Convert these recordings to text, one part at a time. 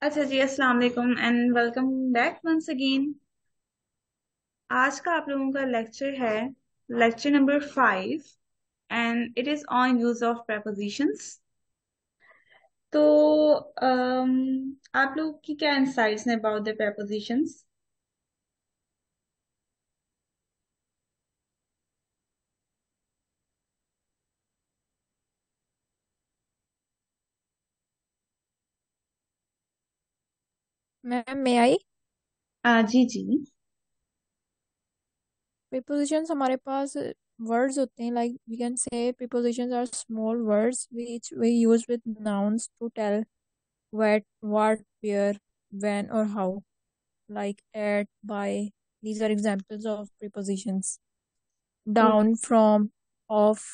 अच्छा जी, अस्सलाम वालेकुम and welcome back once again. आज का आप लोगों का लेक्चर है lecture number 5 and it is on use of prepositions। तो आप लोग की क्या इंसाइट्स हैं about the prepositions? Ma'am may I. जी जी। प्रीपोजिशंस हमारे पास वर्ड्स होते हैं, like we can say prepositions are small words which we use with nouns to tell what where when और how, like at bye. these are examples of prepositions. Oh, Down, from, off.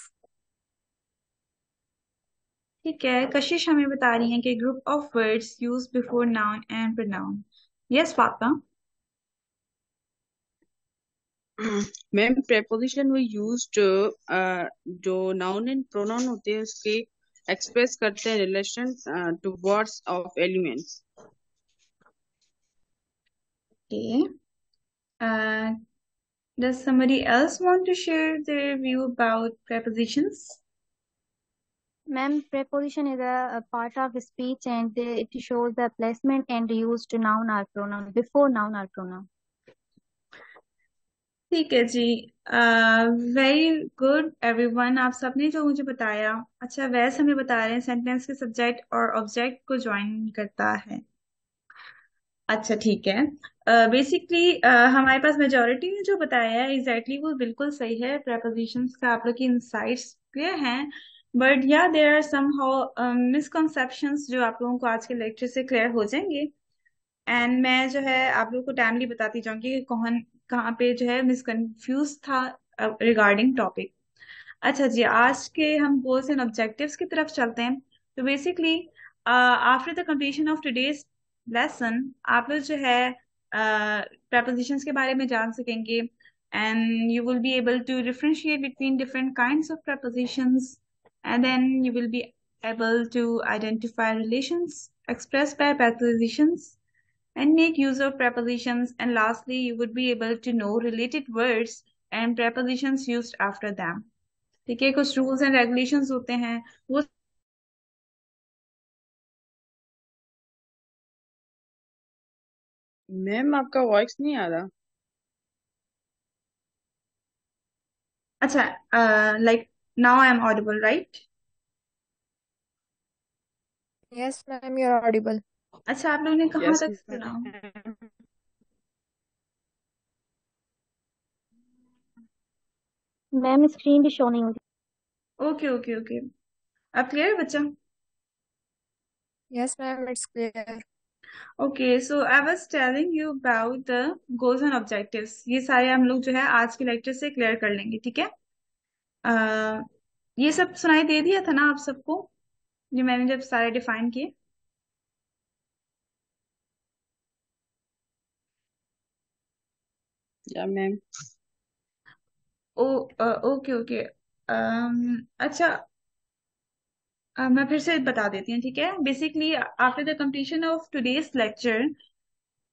ठीक है। कशिश हमें बता रही हैं कि group of words use before noun and pronoun. Yes पापा। Ma'am preposition वो यूज्ड जो नाउन एंड प्रोनाउन होते हैं उसके एक्सप्रेस करते हैं relation to words of elements. Okay. Does somebody else want to share their view about prepositions? Ma'am, preposition is a part of speech and it shows the placement and use to noun or pronoun before noun or pronoun. ठीक है जी। Very good everyone. आप सबने जो मुझे बताया, अच्छा वैसे हमें बता रहे हैं सेंटेंस के सब्जेक्ट और ऑब्जेक्ट को ज्वाइन करता है। अच्छा ठीक है। बेसिकली हमारे पास मेजोरिटी ने जो बताया है एग्जैक्टली वो बिल्कुल सही है। prepositions का आप लोग की इंसाइट्स क्लियर हैं, बट या there are some how misconceptions जो आप लोगों को आज के लेक्चर से क्लियर हो जाएंगे। एंड मैं जो है आप लोगों को टाइमली बताती जाऊंगी कि कौन कहाँ पे जो है मिसकंफ्यूज था रिगार्डिंग टॉपिक। अच्छा जी, आज के हम गोल्स एंड ऑब्जेक्टिव्स की तरफ चलते हैं। तो basically after the completion of today's lesson आप लोग जो है prepositions के बारे में जान सकेंगे and you will be able to differentiate between different kinds of prepositions and then you will be able to identify relations expressed by prepositions and make use of prepositions, and lastly you would be able to know related words and prepositions used after them। ठीक है, कुछ rules and regulations होते हैं वो। Ma'am आपका voice नहीं आ रहा। अच्छा, like now I am audible right? Yes ma'am, you are audible. अच्छा, आप लोगों ने कहाँ यस तक सुना? मैम। मैम स्क्रीन भी शो नहीं हो रही। Okay okay okay. अब क्लियर है बच्चा? Yes ma'am, it's clear. Okay, so I was telling you about the goals and objectives. ये सारे हम लोग जो है आज के लेक्चर से क्लियर कर लेंगे, ठीक है? अह ये सब सुनाई दे दिया था ना आप सबको, जो मैंने जब सारे डिफाइन किए? या मैम। ओ, ओके ओके। अच्छा, मैं फिर से बता देती हूँ, ठीक है? Basically after the completion of today's lecture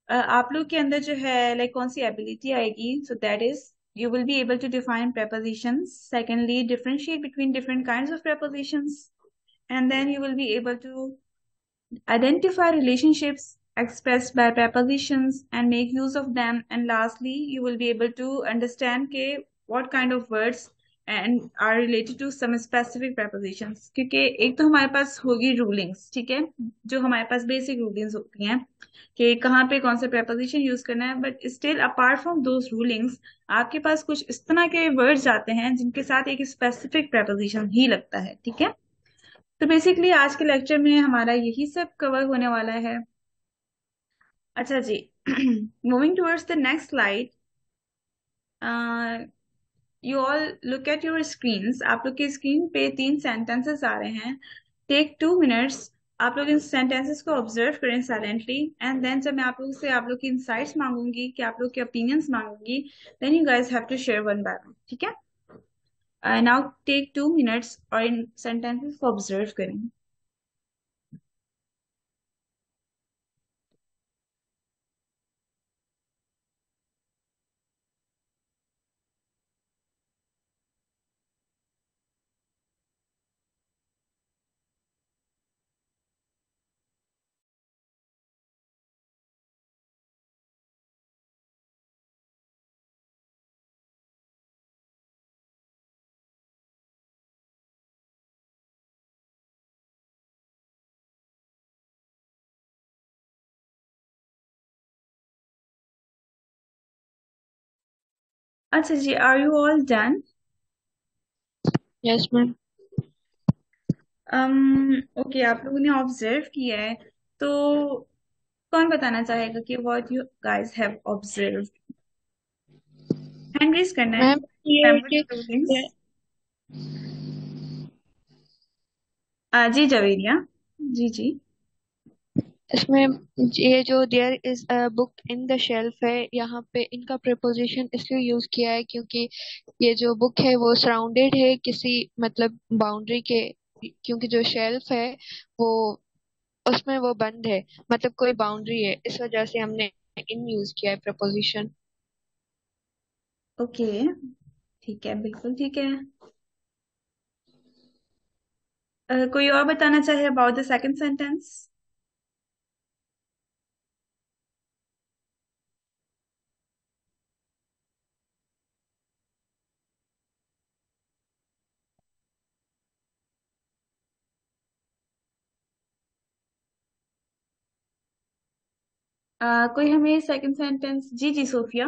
आप लोग के अंदर जो है लाइक कौन सी एबिलिटी आएगी, so that is you will be able to define prepositions, secondly differentiate between different kinds of prepositions, and then you will be able to identify relationships expressed by prepositions and make use of them, and lastly you will be able to understand ke what kind of words and are related to some specific prepositions। क्योंकि एक तो हमारे पास होगी rulings, ठीक है, जो हमारे पास basic rulings होती हैं कि कहाँ पे कौन सा preposition यूज करना है, but still apart from those rulings आपके पास कुछ इस तरह के वर्ड्स आते हैं जिनके साथ एक स्पेसिफिक preposition ही लगता है, ठीक है? तो बेसिकली आज के लेक्चर में हमारा यही सब कवर होने वाला है। अच्छा जी, moving towards the next slide. You all look at your screens. आप लोग के स्क्रीन पे 3 सेंटेंसेस आ रहे हैं। Take 2 minutes. आप लोग इन सेंटेंसेस को ऑब्जर्व करें साइलेंटली, एंड देन जब मैं आप लोग से आप लोग की इंसाइट्स मांगूंगी कि आप लोग के ओपिनियंस मांगूंगी, then you guys have to share one by one, ठीक है? नाउ टेक 2 मिनट्स और इन सेंटेंसेस को ऑब्जर्व करें। अच्छा जी, are you all done? Yes ma'am. Okay, आप लोगों ने ऑब्जर्व किया है, तो कौन बताना चाहेगा कि what you guys have observe? Hand raise करना है। मैम ये रिमेंबर कि द रूलिंग्स। ये- जी जवेरिया। जी जी। इसमें ये जो there is a book in the shelf है, यहाँ पे इनका प्रिपोजिशन इसलिए यूज किया है क्योंकि ये जो बुक है वो सराउंडेड है किसी मतलब बाउंड्री के, क्योंकि जो शेल्फ है वो उसमें वो बंद है, मतलब कोई बाउंड्री है, इस वजह से हमने इन यूज किया है प्रपोजिशन। ओके, ठीक है, बिल्कुल ठीक है। कोई और बताना चाहे अबाउट द सेकंड सेंटेंस? कोई हमें सेकंड सेंटेंस, जी जी सोफिया।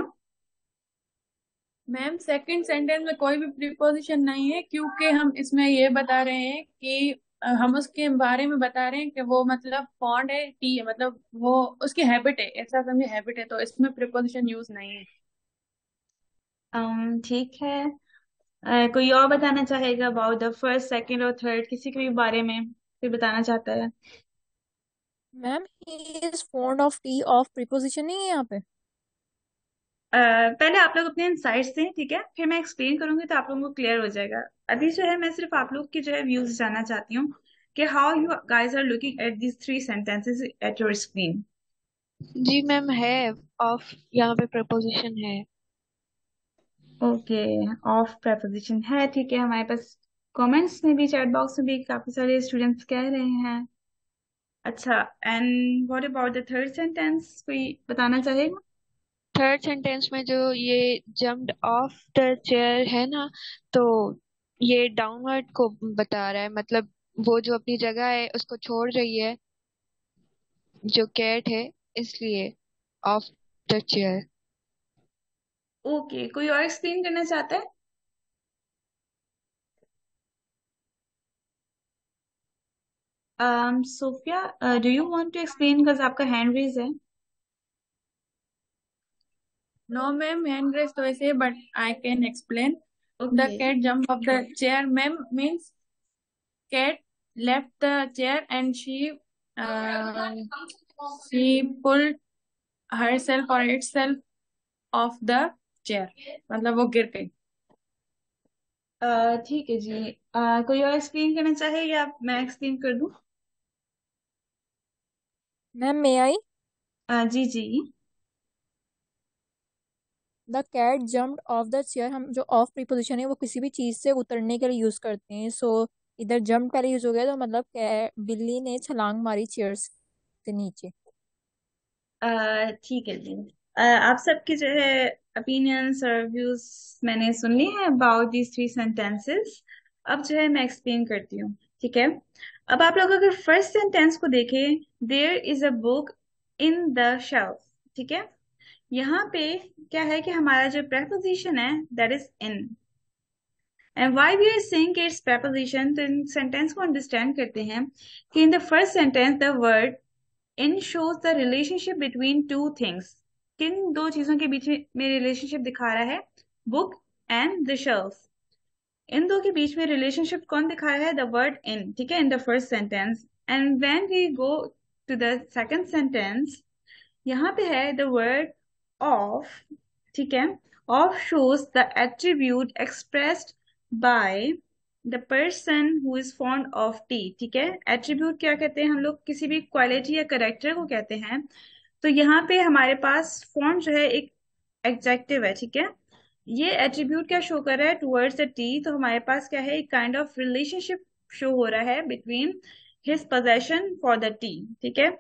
मैम सेकंड सेंटेंस में कोई भी प्रीपोजिशन नहीं है, क्योंकि हम इसमें ये बता रहे हैं कि हम उसके बारे में बता रहे हैं कि वो मतलब फॉन्ड है, टी है, मतलब वो उसकी हैबिट है, ऐसा समझे हैबिट है, तो इसमें प्रीपोजिशन यूज नहीं है। ठीक है। कोई और बताना चाहेगा अबाउट द फर्स्ट सेकंड और थर्ड, किसी के भी बारे में कोई बताना चाहता है? Ma'am he is fond of T of preposition नहीं है यहाँ पे। पहले आप लोग अपने इंसाइट्स दें, ठीक है, फिर मैं एक्सप्लेन करूंगी तो आप लोगों को क्लियर हो जाएगा। अभी जो है मैं सिर्फ आप लोग के जो है व्यूज जानना चाहती हूँ कि how you guys are looking at this three sentences at your screen. जी मैम है, ऑफ यहाँ पे प्रपोजिशन है। ओके, ऑफ preposition है, ठीक है। हमारे पास कमेंट्स में भी, चैट बॉक्स में भी काफी सारे स्टूडेंट्स कह रहे हैं। अच्छा, and what about the third sentence, कोई बताना चाहेगा? थर्ड सेंटेंस में जो ये जम्प्ड ऑफ द चेयर है ना, तो ये डाउनवर्ड को बता रहा है, मतलब वो जो अपनी जगह है उसको छोड़ रही है, जो कैट है, इसलिए ऑफ द चेयर। ओके, कोई और एक्सप्लेन करना चाहता है? Sophia, do you want to explain, because आपका हैंड रेज है। नो मैम, हैंड रेस तो ऐसे, but I can explain. The okay. Cat jump off the chair ma'am means cat left the chair and she pulled herself or itself off the chair, मतलब वो गिर गई। ठीक है जी। कोई और एक्सप्लेन करना चाहे या मैं एक्सप्लेन कर दूं? Ma'am may I. जी जी। The cat jumped off the chair, हम जो ऑफ प्रीपोजिशन है वो किसी भी चीज से उतरने के लिए यूज करते हैं, सो इधर जंप पहले यूज हो गया, तो मतलब बिल्ली ने छलांग मारी चेयर से नीचे। ठीक है जी। आप सबके जो है ओपिनियंस और व्यूज मैंने सुन लिए हैं अबाउट दीज थ्री सेंटेंसेस। अब जो है मैं एक्सप्लेन करती हूँ, ठीक है। अब आप लोग अगर फर्स्ट सेंटेंस को देखें, there is a book in the shelf, ठीक है। यहाँ पे क्या है कि हमारा जो preposition है that is in. And why we are saying कि इट्स preposition, तो इन सेंटेंस को अंडरस्टैंड करते हैं कि in the first sentence the word in shows the relationship between two things। किन दो चीजों के बीच में रिलेशनशिप दिखा रहा है? Book and the shelf। इन दो के बीच में रिलेशनशिप कौन दिखा रहा है? द वर्ड इन, ठीक है, in the first sentence. And when we go to the second sentence, यहाँ पे है द वर्ड ऑफ, ठीक है। Of shows the attribute expressed by the person who is fond of tea, ठीक है। Attribute क्या कहते हैं हम लोग? किसी भी क्वालिटी या करेक्टर को कहते हैं। तो यहाँ पे हमारे पास फॉन्ड जो है एक एडजेक्टिव है, ठीक है। ये एट्रीब्यूट क्या शो कर रहा है? टुवर्ड्स द टी, तो हमारे पास क्या है? एक काइंड ऑफ रिलेशनशिप शो हो रहा है between his possession for the T, ठीक है।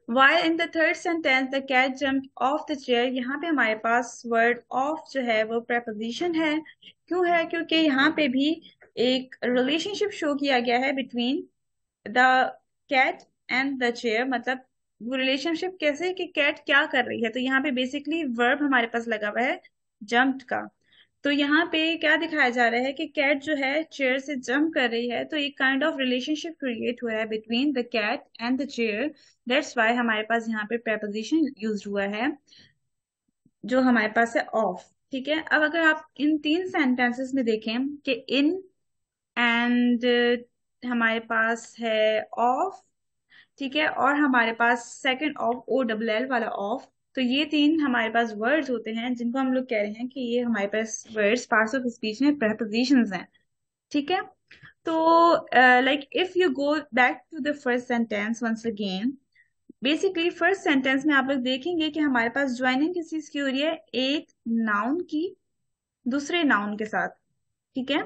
While in the third sentence the cat jumped off the chair, यहाँ पे हमारे पास word off जो है वो preposition है। क्यों है? क्योंकि यहाँ पे भी एक relationship show किया गया है between the cat and the chair। मतलब वो relationship कैसे कि cat क्या कर रही है, तो यहाँ पे basically verb हमारे पास लगा हुआ है जंप्ड का। तो यहाँ पे क्या दिखाया जा रहा है कि कैट जो है चेयर से जंप कर रही है, तो एक काइंड ऑफ रिलेशनशिप क्रिएट हुआ है between the cat and the chair. That's why हमारे पास यहाँ पे preposition यूज हुआ है जो हमारे पास है ऑफ। ठीक है, अब अगर आप इन तीन सेंटेंसेस में देखें कि इन एंड हमारे पास है ऑफ, ठीक है, और हमारे पास second of O double L वाला ऑफ, तो ये तीन हमारे पास वर्ड्स होते हैं जिनको हम लोग कह रहे हैं कि ये हमारे पास वर्ड्स पार्ट्स ऑफ स्पीच में prepositions हैं। ठीक है, तो like if you go back to the first sentence once again, basically first sentence में आप लोग देखेंगे कि हमारे पास ज्वाइनिंग किस चीज की हो रही है, एक नाउन की दूसरे नाउन के साथ। ठीक है,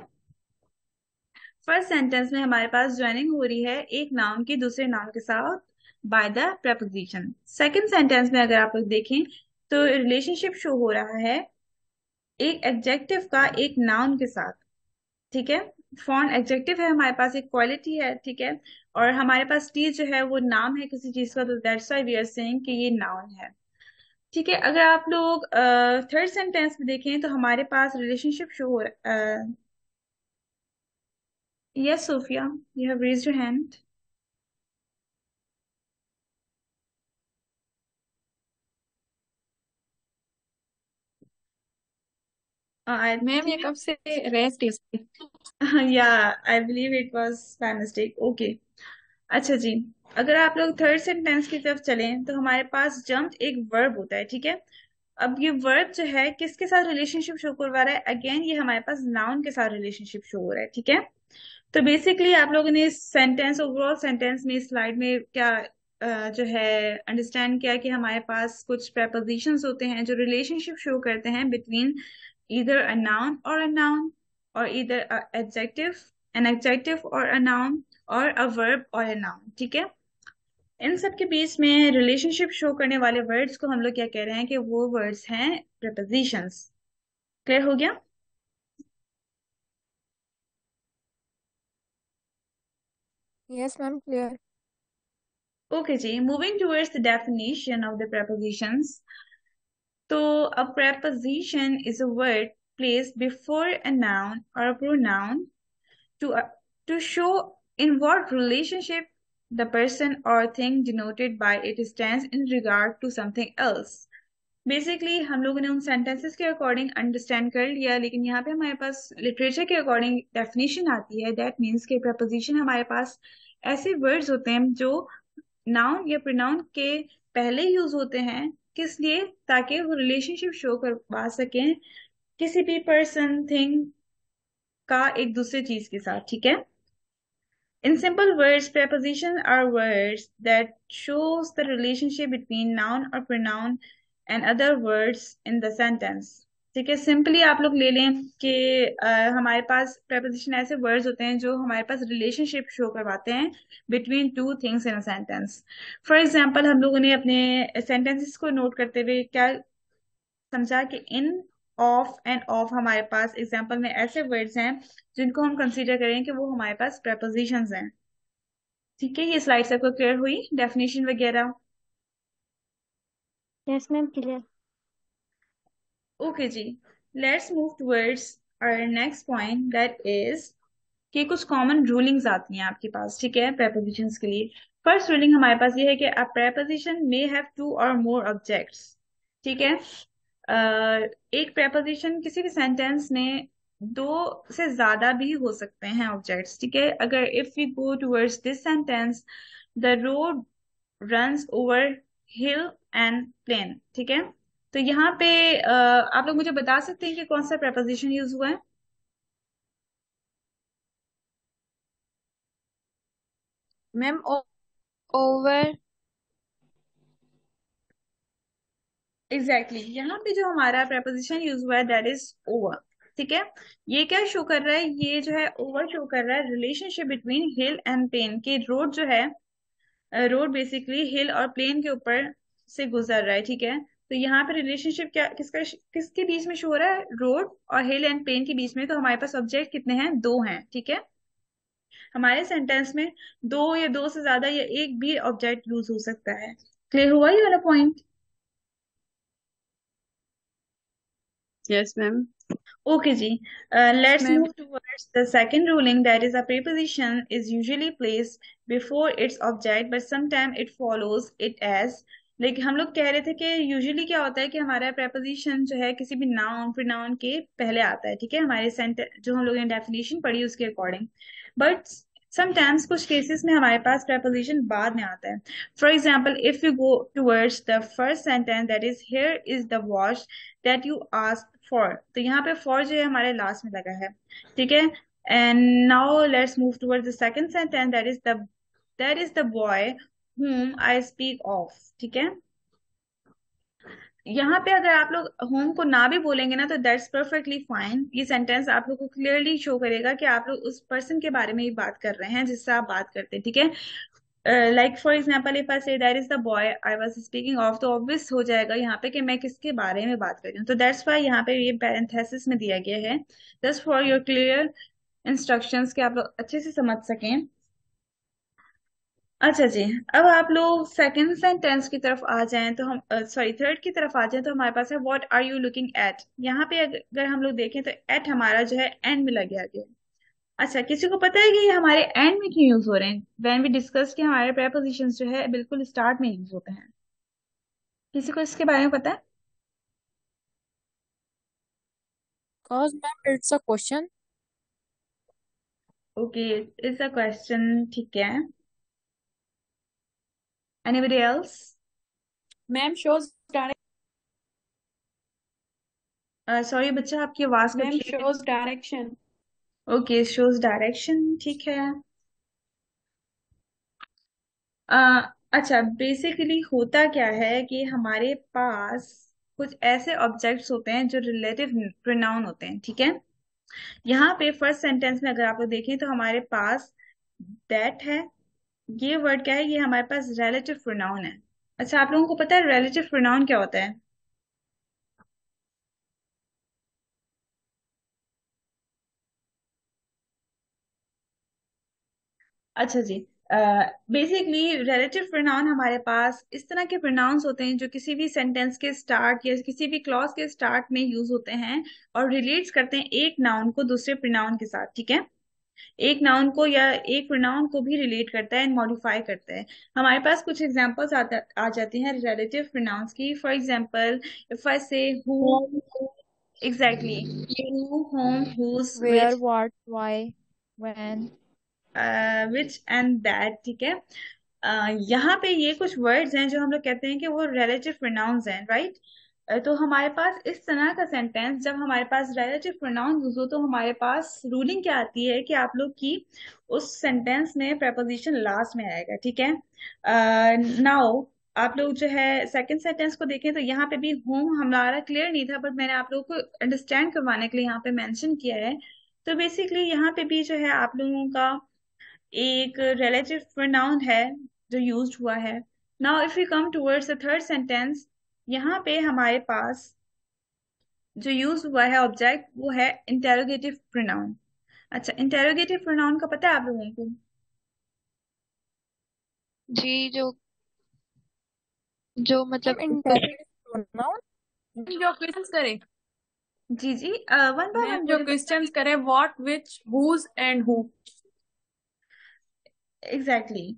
फर्स्ट सेंटेंस में हमारे पास ज्वाइनिंग हो रही है एक नाउन की दूसरे नाउन के साथ by the preposition। Second sentence में अगर आप लोग देखें तो रिलेशनशिप शो हो रहा है एक एडजेक्टिव का एक नाउन के साथ। ठीक है, फॉर्म एडजेक्टिव है हमारे पास, एक क्वालिटी है। ठीक है, और हमारे पास टी जो है वो नाम है किसी चीज का, तो that's why we are saying कि ये नाउन है। ठीक है, अगर आप लोग थर्ड सेंटेंस में देखें तो हमारे पास रिलेशनशिप शो हो रहा है। Yes Sophia, you have raised your hand. I ma'am ये थिंक कब से रेस्ट है? या I believe it was by mistake. Okay, अच्छा जी, अगर आप लोग थर्ड सेंटेंस की तरफ चलें तो हमारे पास जंप एक वर्ब होता है। ठीक है, अब ये वर्ब जो है किसके साथ रिलेशनशिप शो करवा रहा है, अगेन ये हमारे पास नाउन के साथ रिलेशनशिप शो हो रहा है। ठीक है, तो बेसिकली आप लोगों ने इस सेंटेंस, ओवरऑल सेंटेंस में, इस स्लाइड में क्या जो है अंडरस्टैंड किया कि हमारे पास कुछ prepositions होते हैं जो रिलेशनशिप शो करते हैं between either a noun or a noun, or either a adjective an adjective or a noun, or a verb or a noun। ठीक है, इन सब के बीच में रिलेशनशिप शो करने वाले वर्ड्स को हम लोग क्या कह रहे हैं कि वो वर्ड्स हैं prepositions। क्लियर हो गया? Yes, ma'am, clear. ओके जी, moving towards the definition of the prepositions। तो a preposition is a word placed before a noun or a pronoun to to show in what relationship the person or thing denoted by it stands in regard to something else। Basically हम लोगों ने उन sentences के according understand कर लिया, लेकिन यहाँ पे हमारे पास लिटरेचर के अकॉर्डिंग डेफिनेशन आती है। दैट मीन्स के preposition हमारे पास ऐसे वर्ड्स होते हैं जो नाउन या प्रोनाउन के पहले यूज होते हैं, किस लिए, ताकि वो रिलेशनशिप शो करवा सकें किसी भी पर्सन थिंग का एक दूसरे चीज के साथ। ठीक है, in simple words, prepositions are words that shows the relationship between noun or pronoun and other words in the sentence। ठीक है, सिंपली आप लोग ले लें कि हमारे पास preposition ऐसे words होते हैं जो हमारे पास relationship show करवाते हैं between two things in a sentence। For example, हम लोगों ने अपने sentences को नोट करते हुए क्या समझा कि इन, ऑफ एंड ऑफ हमारे पास एग्जाम्पल में ऐसे वर्ड्स हैं जिनको हम कंसीडर करें कि वो हमारे पास prepositions हैं। ठीक है, ये स्लाइड सबको क्लियर हुई, डेफिनेशन वगैरह? Yes ma'am, clear. ओके जी, let's move towards our next point, that is कि कुछ कॉमन रूलिंग्स आती हैं आपके पास। ठीक है, prepositions के लिए फर्स्ट रूलिंग हमारे पास ये है कि अ preposition may have two or more objects। ठीक है, एक preposition किसी भी सेंटेंस में दो से ज्यादा भी हो सकते हैं ऑब्जेक्ट्स। ठीक है, अगर if we go towards this sentence, the road runs over hill and plain। ठीक है, तो यहाँ पे आप लोग मुझे बता सकते हैं कि कौन सा preposition यूज हुआ है? Ma'am over. एग्जैक्टली यहाँ पे जो हमारा preposition यूज हुआ है दैट इज over। ठीक है, ये क्या शो कर रहा है, ये जो है ओवर शो कर रहा है relationship between hill and plain, के रोड जो है, रोड बेसिकली हिल और प्लेन के ऊपर से गुजर रहा है। ठीक है, तो यहाँ पे रिलेशनशिप क्या किसका किसके बीच में शो हो रहा है, रोड और हिल एंड प्लेन के बीच में। तो हमारे पास ऑब्जेक्ट कितने हैं, दो हैं। ठीक है, हमारे सेंटेंस में दो या दो से ज्यादा या एक भी ऑब्जेक्ट यूज हो सकता है। क्लियर हुआ ये वाला point? Yes, ma'am. Okay, ji. Let's ma'am. move towards the second ruling, that is a preposition is usually placed before its object, but sometimes it follows it as. लेकिन हम लोग कह रहे थे कि यूजुअली क्या होता है कि हमारा preposition जो है किसी भी नाउन प्रोनाउन के पहले आता है, ठीक है, हमारे सेंटेंस जो हम लोगों ने डेफिनेशन पढ़ी उसके अकॉर्डिंग। बट समटाइम्स कुछ केसेस में हमारे पास preposition बाद में आता है। For example, if you go towards the first sentence, that is here is the watch that you ask for, तो यहाँ पे फॉर जो है हमारे लास्ट में लगा है, ठीक है। And now let's move towards the second sentence, that is the boy whom I speak of, ठीक है। यहाँ पे अगर आप लोग होम को ना भी बोलेंगे ना तो दैट्स परफेक्टली फाइन, ये सेंटेंस आप लोग को क्लियरली शो करेगा कि आप लोग उस पर्सन के बारे में ही बात कर रहे हैं जिससे आप बात करते हैं, ठीक है। Like for example, if I say that is the boy I was speaking of, तो ऑब्वियस हो जाएगा यहाँ पे कि मैं किसके बारे में बात कर रही हूँ, तो दैट्स वाई यहाँ पे ये पैरेंथेसिस में दिया गया है, just for your clear instructions के आप लोग अच्छे से समझ सकें। अच्छा जी, अब आप लोग सेकंड सेंटेंस की तरफ आ जाएं तो हम सॉरी थर्ड की तरफ आ जाएं तो हमारे पास है what are you looking at. यहाँ पे अगर हम लोग देखें तो एट हमारा जो है एंड में लग गया। अच्छा, किसी को पता है कि ये हमारे एंड में क्यों यूज हो रहे हैं? व्हेन वी डिस्कस कि हमारे प्रेपोजिशंस जो है बिल्कुल स्टार्ट में यूज होते हैं, किसी को इसके बारे में पता है? Cause ma'am, it's a question. Okay, it's a question, ठीक है। Anybody else? Ma'am shows direct sorry बच्चा, आपकी आवाज कट मैम रही है। Shows direction. Okay, shows direction, ठीक है। अच्छा, बेसिकली होता क्या है कि हमारे पास कुछ ऐसे ऑब्जेक्ट्स होते हैं जो रिलेटिव प्रोनाउन होते हैं, ठीक है। यहाँ पे फर्स्ट सेंटेंस में अगर आप लोग देखें तो हमारे पास दैट है, ये वर्ड क्या है, ये हमारे पास रिलेटिव प्रोनाउन है। अच्छा, आप लोगों को पता है रिलेटिव प्रोनाउन क्या होता है? अच्छा जी, बेसिकली रिलेटिव प्रोनाउन हमारे पास इस तरह के प्रोनाउंस होते हैं जो किसी भी सेंटेंस के स्टार्ट या किसी भी क्लॉज के स्टार्ट में यूज होते हैं और रिलेट्स करते हैं एक नाउन को दूसरे प्रोनाउन के साथ, ठीक है। एक नाउन को या एक प्रोनाउन को भी रिलेट करता है एंड मॉडिफाई करता है। हमारे पास कुछ एग्जांपल्स आ जाती हैं रिलेटिव प्रोनाउंस की। For example, if I say who, exactly, who, whom, whose, Where, what, why, when. Which and that, ठीक है। यहाँ पे ये कुछ वर्ड्स हैं जो हम लोग कहते हैं कि वो रिलेटिव प्रोनाउंस हैं, राइट। तो हमारे पास इस तरह का सेंटेंस जब हमारे पास रिलेटिव प्रोनाउंस यूज हो तो हमारे पास रूलिंग क्या आती है कि आप लोग की उस सेंटेंस में preposition लास्ट में आएगा, ठीक है। नाउ आप लोग जो है सेकंड सेंटेंस को देखें तो यहाँ पे भी होम हमारा क्लियर नहीं था, बट मैंने आप लोगों को अंडरस्टैंड करवाने के लिए यहाँ पे मेंशन किया है। तो बेसिकली यहाँ पे भी जो है आप लोगों का एक रिलेटिव प्रोनाउन है जो यूज्ड हुआ है। Now if you come towards the third sentence, यहाँ पे हमारे पास जो यूज हुआ है ऑब्जेक्ट वो है इंटेरोगेटिव प्रोनाउन। अच्छा, इंटेरोगेटिव प्रोनाउन का पता है आप लोगों को? जी, जो जो मतलब Ma'am, interrogative pronoun. जो क्वेश्चंस करे जी जी, वन बाय मैम वन जो मुझे क्वेश्चंस करे what which whose and who. Exactly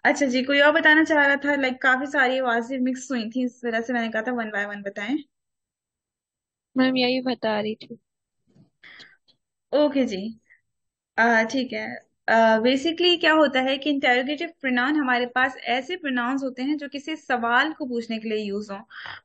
अच्छा जी, कोई और बताना चाह रहा था? लाइक काफी सारी आवाजें मिक्स हुई थी इस वजह से मैंने कहा था वन बाय वन बताएं। मैम यही बता रही थी। ओके जी, ठीक है। बेसिकली क्या होता है कि इंटेरोगेटिव प्रोनाउन हमारे पास ऐसे प्रोनाउंस होते हैं जो किसी सवाल को पूछने के लिए यूज हो।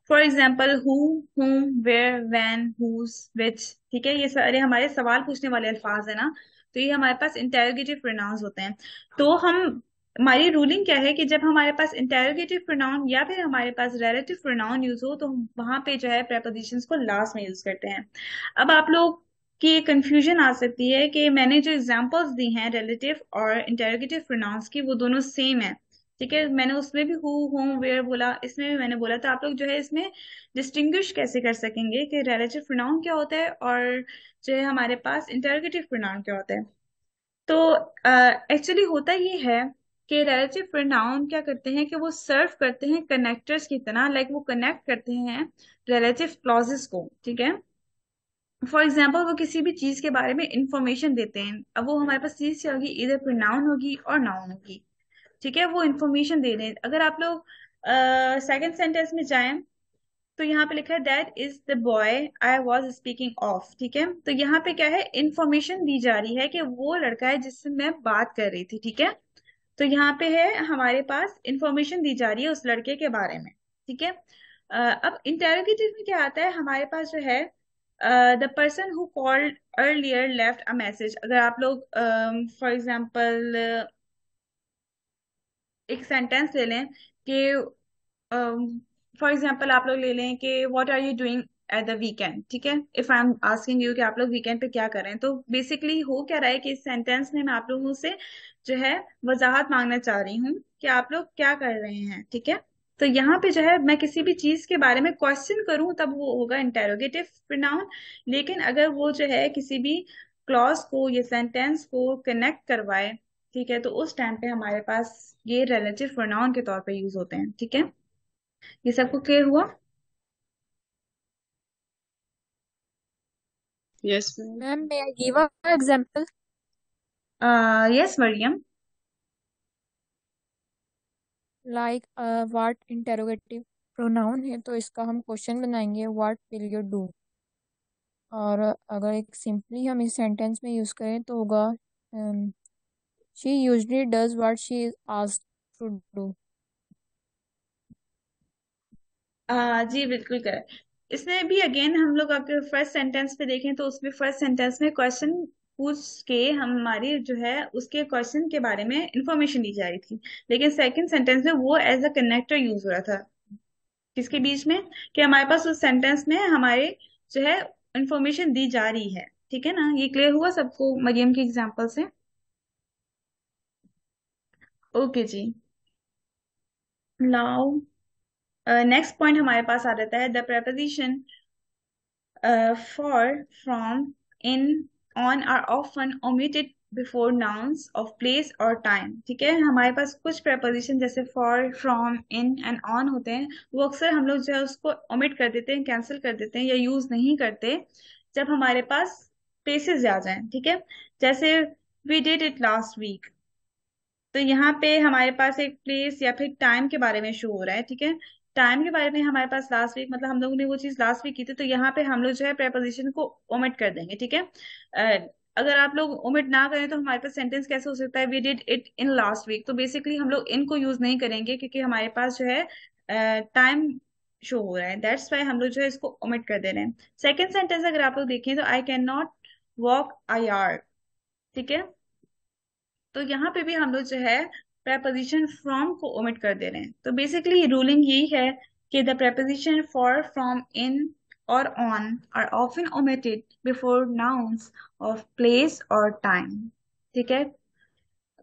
For example, who, whom, where, when, whose, which, ठीक है, ये सारे हमारे सवाल पूछने वाले अल्फाज है ना, तो ये हमारे पास इंटेरोगेटिव प्रोनाउंस होते हैं। तो हमारी रूलिंग क्या है कि जब हमारे पास इंटेरोगेटिव प्रोनाउन या फिर हमारे पास रिलेटिव प्रोनाउन यूज हो तो हम वहां पे जो है प्रेपोजिशंस को लास्ट में यूज करते हैं। अब आप लोग कि कंफ्यूजन आ सकती है कि मैंने जो एग्जांपल्स दी हैं रिलेटिव और इंटेरोगेटिव प्रोनाउंस की वो दोनों सेम है, ठीक है। मैंने उसमें भी हु, होम, वेयर बोला, इसमें भी मैंने बोला, तो आप लोग जो है इसमें डिस्टिंग्विश कैसे कर सकेंगे कि रिलेटिव प्रोनाउन क्या होता है और जो है हमारे पास इंटेरोगेटिव प्रोनाउन क्या होता है? तो एक्चुअली होता ये है कि रिलेटिव प्रोनाउन क्या करते हैं कि वो सर्व करते हैं कनेक्टर्स की तरह, लाइक वो कनेक्ट करते हैं रिलेटिव क्लॉजेस को, ठीक है। फॉर एग्जाम्पल वो किसी भी चीज के बारे में इंफॉर्मेशन देते हैं, अब वो हमारे पास चीज क्या होगी, इधर प्रोनाउन होगी और नाउन होगी, ठीक है। वो इंफॉर्मेशन दे रहे हैं। अगर आप लोग सेकंड सेंटेंस में जाएं तो यहाँ पे लिखा है that is the boy I was speaking of, ठीक है। तो यहाँ पे क्या है, इंफॉर्मेशन दी जा रही है कि वो लड़का है जिससे मैं बात कर रही थी, ठीक है। तो यहाँ पे है हमारे पास इंफॉर्मेशन दी जा रही है उस लड़के के बारे में, ठीक है। अब इंटेरोगेटिव में क्या आता है हमारे पास जो है, the person who called earlier left a message. अगर आप लोग फॉर एग्जांपल एक सेंटेंस ले लें कि फॉर एग्जाम्पल आप लोग ले लें कि what are you doing at the weekend, ठीक है। If I am asking you कि आप लोग वीकेंड पे क्या कर रहे हैं, तो बेसिकली हो क्या रहा है कि इस सेंटेंस में मैं आप लोगों से जो है वजाहत मांगना चाह रही हूँ कि आप लोग क्या कर रहे हैं, ठीक है। तो यहाँ पे जो है मैं किसी भी चीज के बारे में क्वेश्चन करूं तब वो होगा इंटेरोगेटिव प्रोनाउन। लेकिन अगर वो जो है किसी भी क्लॉज को या सेंटेंस को कनेक्ट करवाए, ठीक है, तो उस टाइम पे हमारे पास ये रिलेटिव प्रोनाउन के तौर पे यूज होते हैं, ठीक है। ये सबको क्लियर हुआ? Yes, ma'am. Ma'am may I give a example? Yes Mariam. Like what interrogative pronoun है तो इसका हम क्वेश्चन बनाएंगे व्हाट विल यू डू। और अगर एक सिंपली हम इस सेंटेंस में यूज करें तो होगा she usually does what she is asked to do. जी बिल्कुल करेक्ट। इसमें भी अगेन हम लोग अगर फर्स्ट सेंटेंस पे देखें तो उसमें फर्स्ट सेंटेंस में क्वेश्चन पूछ के हमारी जो है उसके क्वेश्चन के बारे में इंफॉर्मेशन दी जा रही थी। लेकिन सेकंड सेंटेंस में वो एज अ कनेक्टर यूज हो रहा था, किसके बीच में, कि हमारे पास उस सेंटेंस में हमारे जो है इंफॉर्मेशन दी जा रही है, ठीक है ना। ये क्लियर हुआ सबको मरियम के एग्जाम्पल से? ओके जी। नाउ नेक्स्ट पॉइंट हमारे पास आ जाता है the preposition for, from, in, on are often omitted before nouns of place or time, ठीक है। हमारे पास कुछ preposition जैसे for, from, in and on होते हैं, वो अक्सर हम लोग जो है उसको omit कर देते हैं, कैंसिल कर देते हैं या यूज नहीं करते जब हमारे पास places आ जाएं, ठीक है। जैसे we did it last week, तो यहाँ पे हमारे पास एक प्लेस या फिर टाइम के बारे में शो हो रहा है, ठीक है। टाइम के बारे में हमारे पास लास्ट वीक, मतलब हम लोगों ने वो चीज लास्ट वीक की थी, तो यहाँ पे हम लोग जो है प्रेपोजिशन को ओमिट कर देंगे, ठीक है। अगर आप लोग ओमिट ना करें तो हमारे पास सेंटेंस कैसे हो सकता है, we did it in last week, तो बेसिकली हम लोग इनको यूज नहीं करेंगे क्योंकि हमारे पास जो है टाइम शो हो रहा है, दैट्स वाई हम लोग जो है इसको ओमिट कर दे रहे हैं। सेकेंड सेंटेंस अगर आप लोग देखें तो I can not walk a yard, ठीक है। तो यहाँ पे भी हम लोग जो है preposition from को ओमिट कर दे रहे हैं। तो बेसिकली रूलिंग यही है कि the preposition for, from, in और on are often omitted before nouns of place or time, ठीक है।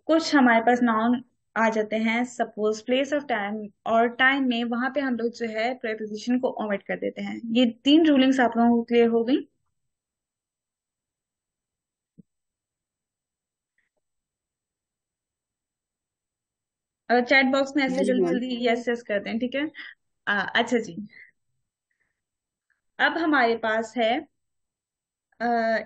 कुछ हमारे पास नाउन आ जाते हैं सपोज प्लेस ऑफ टाइम और टाइम में, वहां पे हम लोग जो है preposition को ओमिट कर देते हैं। ये तीन रूलिंग्स आप लोगों को क्लियर हो गई? चैट बॉक्स में ऐसे यस जी जल्दी मैम। जल्दी यस यस करते हैं, ठीक है। अच्छा जी। अब हमारे पास है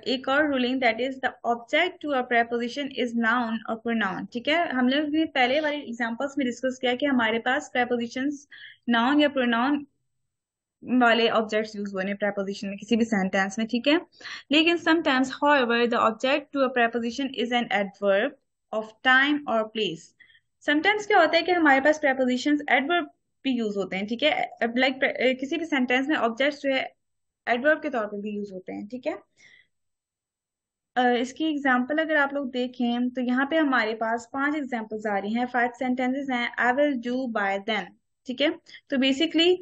एक और ruling that is the object to a preposition is noun और प्रोनाउन, ठीक है। हम लोग ने पहले वाले एग्जांपल्स में डिस्कस किया कि हमारे पास prepositions नाउन या प्रोनाउन वाले ऑब्जेक्ट्स यूज हुए हैं preposition में किसी भी सेंटेंस में, ठीक है। लेकिन sometimes however the object to a preposition is an adverb of time or place। Sometimes क्या होता है कि हमारे पास prepositions adverb भी यूज होते हैं, ठीक है। लाइक किसी भी सेंटेंस में ऑब्जेक्ट्स जो है एडवर्ब के तौर पे भी यूज होते हैं, ठीक है। इसकी एग्जाम्पल अगर आप लोग देखें तो यहाँ पे हमारे पास 5 एग्जाम्पल्स आ रही हैं, 5 सेंटेंसेस हैं। I will do by then, ठीक है। तो बेसिकली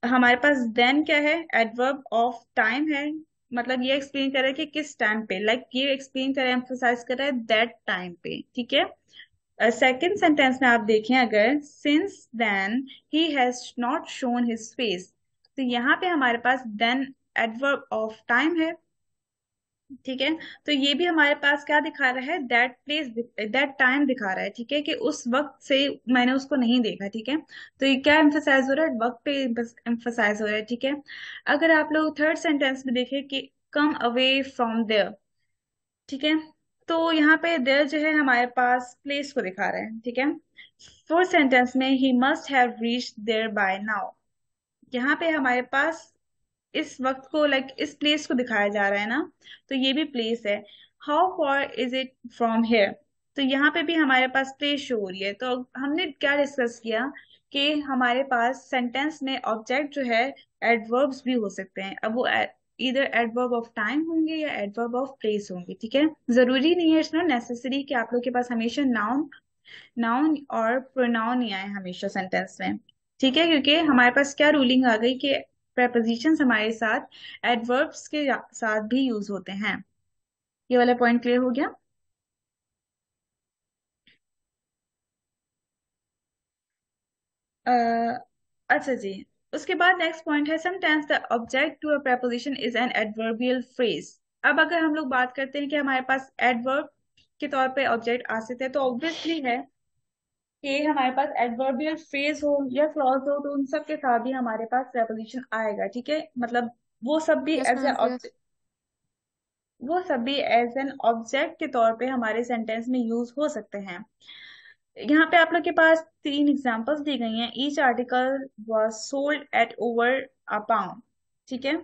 हमारे पास देन क्या है, एडवर्ब ऑफ टाइम है, मतलब ये एक्सप्लेन कर रहा है कि किस टाइम पे, लाइक ये एक्सप्लेन कर रहा है, एम्फोसाइज कर रहा है दैट टाइम पे, ठीक है। सेकेंड सेंटेंस में आप देखें अगर, since then he has not shown his face, तो यहाँ पे हमारे पास देन एडवर्ब ऑफ टाइम है, ठीक है। तो ये भी हमारे पास क्या दिखा रहा है, दैट प्लेस, दैट टाइम दिखा रहा है, ठीक है, कि उस वक्त से मैंने उसको नहीं देखा, ठीक है। तो ये क्या एम्फोसाइज हो रहा है, वक्त पे एम्फोसाइज हो रहा है, ठीक है। अगर आप लोग थर्ड सेंटेंस में देखें कि कम अवे फ्रॉम देयर, ठीक है, तो यहाँ पे देयर जो है हमारे पास प्लेस को दिखा रहा है, ठीक है। फोर्थ सेंटेंस में he must have reached there by now, यहाँ पे हमारे पास इस वक्त को, लाइक इस प्लेस को दिखाया जा रहा है ना, तो ये भी प्लेस है। How for is it from here, तो यहाँ पे भी हमारे पास प्लेस शो हो रही है। तो हमने क्या डिस्कस किया कि हमारे पास सेंटेंस में ऑब्जेक्ट जो है एडवर्ब्स भी हो सकते हैं। अब वो इधर एडवर्ब ऑफ टाइम होंगे या एडवर्ब ऑफ प्लेस होंगे, ठीक है। जरूरी नहीं है, इट्स नॉट नेसेसरी कि आप लोग के पास हमेशा नाउन नाउन और प्रोनाउन ही आए हमेशा सेंटेंस में, ठीक है, क्योंकि हमारे पास क्या रूलिंग आ गई कि prepositions हमारे साथ एडवर्ब्स के साथ भी यूज होते हैं। ये वाला पॉइंट क्लियर हो गया। अच्छा जी, उसके बाद नेक्स्ट पॉइंट है sometimes the object to a preposition is an adverbial phrase. अब अगर हम लोग बात करते हैं कि हमारे पास एडवर्ब के तौर पे ऑब्जेक्ट आ सकते हैं, तो ऑब्वियसली है कि हमारे पास एडवर्बियल फ्रेज हो या क्लॉज हो, तो उन सब के साथ भी हमारे पास preposition आएगा, ठीक है। मतलब वो सब भी yes as a ma'am, yes. वो सब भी एज एन ऑब्जेक्ट के तौर पे हमारे सेंटेंस में यूज हो सकते हैं। यहाँ पे आप लोग के पास तीन एग्जांपल्स दी गई हैं। Each article was sold at over a pound, ठीक है।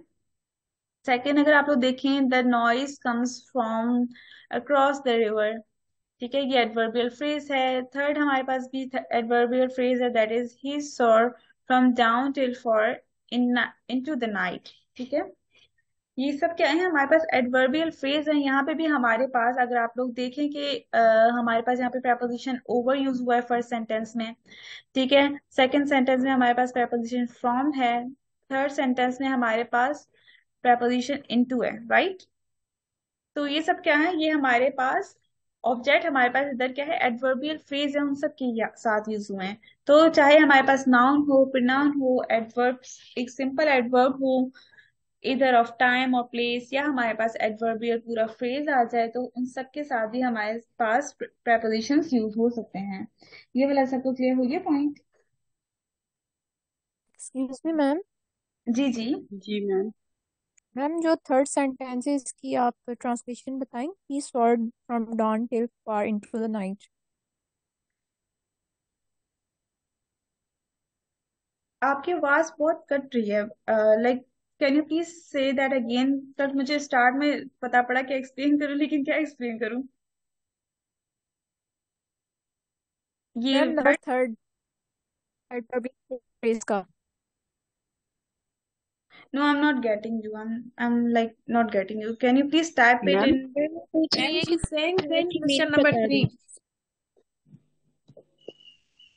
सेकेंड, अगर आप लोग देखें, the noise comes from across the river, ठीक है, ये एडवर्बियल फ्रेज है। थर्ड हमारे पास भी एडवर्बियल फ्रेज है, that is he saw from down till for in into the night, ठीक है। ये सब क्या है, हमारे पास एडवर्बियल फ्रेज है। यहाँ पे भी हमारे पास अगर आप लोग देखें कि हमारे पास यहाँ पे preposition ओवर यूज हुआ है फर्स्ट सेंटेंस में, ठीक है। सेकंड सेंटेंस में हमारे पास preposition फ्रॉम है। थर्ड सेंटेंस में हमारे पास preposition इनटू है, राइट। तो ये सब क्या है, ये हमारे पास ऑब्जेक्ट हमारे पास इधर क्या है, एडवर्बियल फ्रेज है, उन सब के साथ यूज हुए हैं। तो चाहे हमारे पास नाउन हो, प्रोनाउन हो, एडवर्ब, एक सिंपल एडवर्ब हो इधर ऑफ टाइम और प्लेस, या हमारे पास एडवर्बियल पूरा फ्रेज आ जाए, तो उन सब के साथ भी हमारे पास prepositions यूज हो सकते हैं। ये वाला सबको क्लियर हो गया पॉइंट। Excuse me ma'am. जी जी। जी मैम। मैम जो थर्ड सेंटेंस है इसकी आप ट्रांसलेशन बताएं। He soared from dawn till far into the night. आपकी आवाज बहुत कट रही है, like can you please say that again. कल मुझे स्टार्ट में पता पड़ा कि एक्सप्लेन करूं, लेकिन क्या एक्सप्लेन करूं ये ma'am number word. Third third phrase का। No, I am not getting you, I am like not getting you, can you please type it ma'am in. Ma'am पूछ रही एंड है शी कि सेइंग देन की question meaning number बता 3। दें।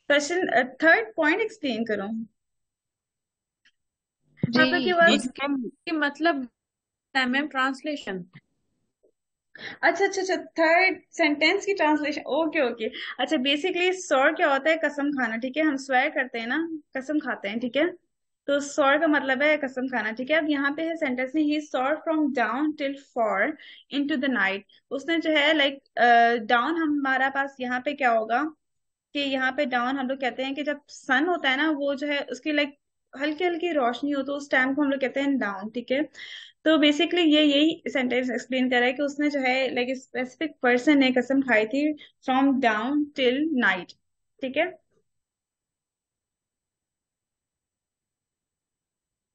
Question third point explain करूं। जी आप लोग की जी आवाज, मैम। उसकी मतलब है मैम ट्रांसलेशन। अच्छा अच्छा अच्छा, थर्ड सेंटेंस की ट्रांसलेशन, ओके ओके। अच्छा, बेसिकली सौर क्या होता है, कसम खाना, ठीक है। हम स्वेर करते हैं ना, कसम खाते हैं, ठीक है। तो सौर का मतलब है कसम खाना, ठीक है। अब यहाँ पे है सेंटेंस में, ही सौर from down till for into the night. उसने जो है लाइक डाउन, हमारा पास यहाँ पे क्या होगा कि यहाँ पे डाउन हम लोग कहते हैं कि जब सन होता है ना, वो जो है उसकी लाइक हल्की हल्की रोशनी हो, तो उस टाइम को हम लोग कहते हैं डाउन, ठीक है। तो बेसिकली ये यही सेंटेंस एक्सप्लेन कर रहा है कि उसने जो है लाइक स्पेसिफिक पर्सन ने कसम खाई थी फ्रॉम डाउन टिल नाइट, ठीक है।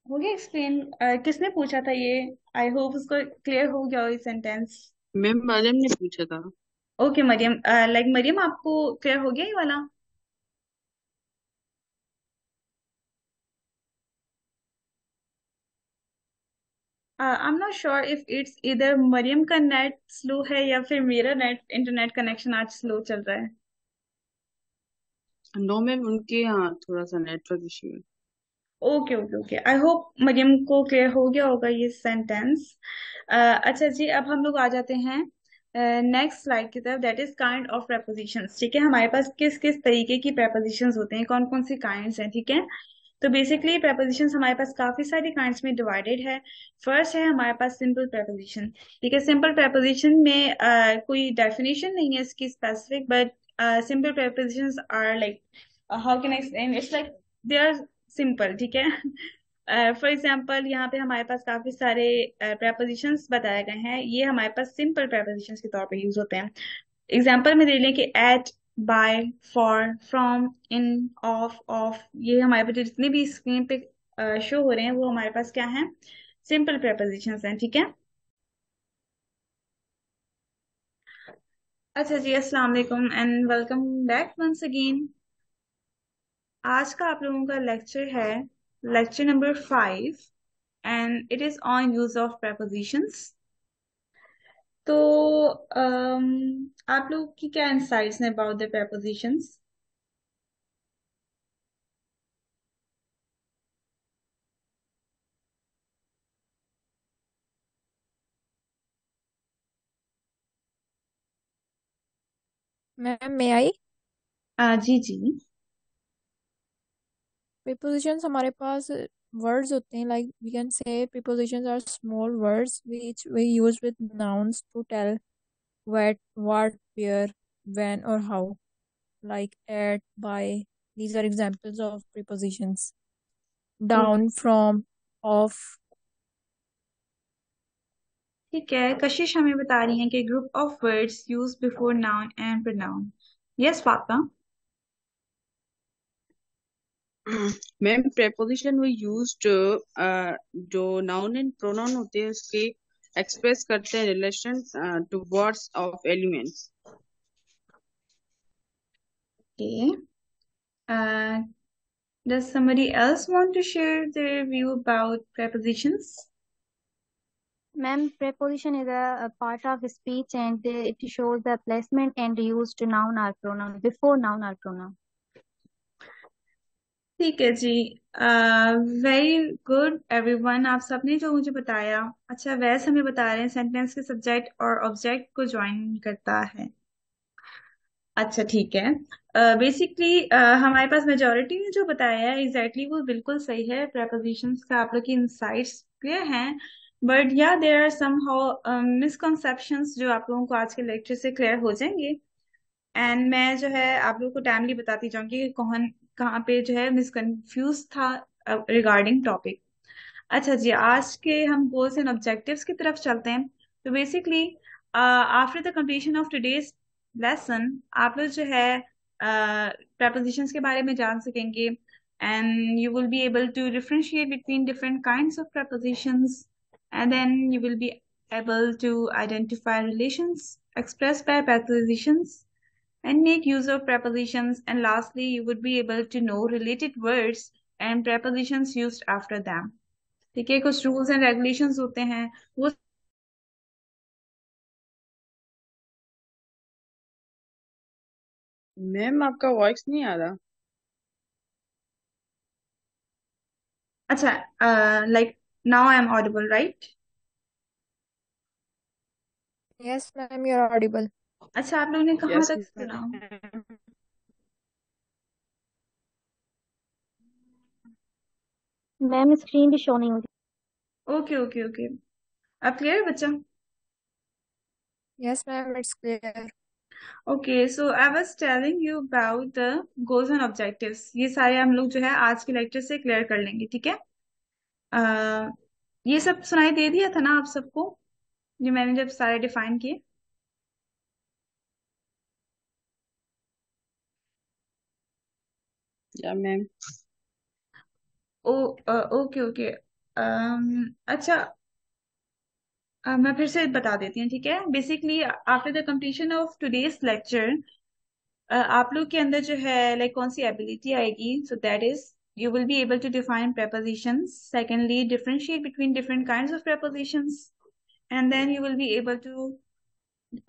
हो गया एक्सप्लेन। किसने पूछा था ये, आई होप उसको क्लियर हो गया हो ये सेंटेंस। मैम मरियम ने पूछा था। ओके मरियम, लाइक मरियम आपको क्लियर हो गया ये वाला। I am not sure if it's इधर मरियम का नेट स्लो है या फिर मेरा नेट इंटरनेट कनेक्शन आज स्लो चल रहा है। नो मैम, उनके यहाँ थोड़ा सा नेटवर्क इश्यू है। Okay okay okay, I hope Mariam को क्लियर हो गया होगा ये सेंटेंस। अच्छा जी, अब हम लोग आ जाते हैं नेक्स्ट स्लाइड की तरफ, that is kind of prepositions, ठीक है। हमारे पास किस किस तरीके की prepositions होते हैं, कौन कौन सी काइंड्स हैं, ठीक है। तो बेसिकली prepositions हमारे पास काफी सारी काइंड्स में डिवाइडेड है। फर्स्ट है हमारे पास सिंपल preposition। ठीक है, सिंपल preposition में कोई डेफिनेशन नहीं है इसकी specific, but simple prepositions are like, how can I explain, it's like they are simple. ठीक है, फॉर एग्जाम्पल यहाँ पे हमारे पास काफी सारे prepositions बताए गए हैं, ये हमारे पास सिंपल prepositions के तौर पे यूज होते हैं। एग्जाम्पल में दे लें कि at, by, for, from, in, of, ये हमारे पास जितने भी स्क्रीन पे शो हो रहे हैं वो हमारे पास क्या है, सिंपल prepositions हैं। ठीक है, अच्छा जी, अस्सलाम वालेकुम and welcome back once again. आज का आप लोगों का लेक्चर है lecture number 5 and it is on use of prepositions। तो आप लोग की क्या इंसाइट्स हैं about the prepositions? Ma'am may I. जी जी। प्रीपोजिशंस हमारे पास वर्ड्स होते हैं, like we can say prepositions are small words which we use with nouns to tell what, where, when or how, like at, by. These are examples of prepositions. Down, from, off. ठीक है, कशिश हमें बता रही हैं कि group of words use before noun and pronoun. Yes Fatima. Ma'am preposition we used जो noun and pronoun होते हैं उसके एक्सप्रेस करते हैं relation to words of elements. Okay. Does somebody else want to share their view about prepositions? Ma'am, preposition is a part of speech and it shows the placement and use to noun or pronoun before noun or pronoun. ठीक है जी, very good everyone, आप सबने जो मुझे बताया। अच्छा, वैसे हमें बता रहे हैं सेंटेंस के सब्जेक्ट और ऑब्जेक्ट को ज्वाइन करता है। अच्छा ठीक है, बेसिकली हमारे पास मेजोरिटी ने जो बताया है एग्जैक्टली वो बिल्कुल सही है। prepositions का आप लोग की इंसाइट्स क्लियर हैं, बट या there are some how misconceptions जो आप लोगों को आज के लेक्चर से क्लियर हो जाएंगे। एंड मैं जो है आप लोगों को टाइमली बताती जाऊंगी कि कौन कहाँ पे जो है मिसकंफ्यूज था रिगार्डिंग टॉपिक। अच्छा जी, आज के हम गोल्स एंड ऑब्जेक्टिव्स की तरफ चलते हैं। तो basically after the completion of today's lesson आप लोग जो है prepositions के बारे में जान सकेंगे, and you will be able to differentiate between different kinds of prepositions, and then you will be able to identify relations expressed by prepositions and make use of prepositions, and lastly you would be able to know related words and prepositions used after them। ठीक है, कुछ rules and regulations होते हैं वो। Ma'am आपका voice नहीं आ रहा। अच्छा, like now I am audible right? Yes, ma'am, you're audible. अच्छा, आप लोगों ने कहाँ यस तक सुना? मैम स्क्रीन भी शो नहीं हो रही। ओके ओके ओके, अब क्लियर है बच्चा? Yes, ma'am, it's clear. Okay, so I was telling you about the goals and objectives. ये सारे हम लोग जो है आज के लेक्चर से क्लियर कर लेंगे। ठीक है, अह ये सब सुनाई दे दिया था ना आप सबको, जो मैंने जब सारे डिफाइन किए? या मैम। ओ ओके ओके, अच्छा, मैं फिर से बता देती हूँ। ठीक है, basically after the completion of today's lecture आप लोग के अंदर जो है लाइक कौन सी एबिलिटी आएगी, so that is you will be able to define prepositions, secondly differentiate between different kinds of prepositions, and then you will be able to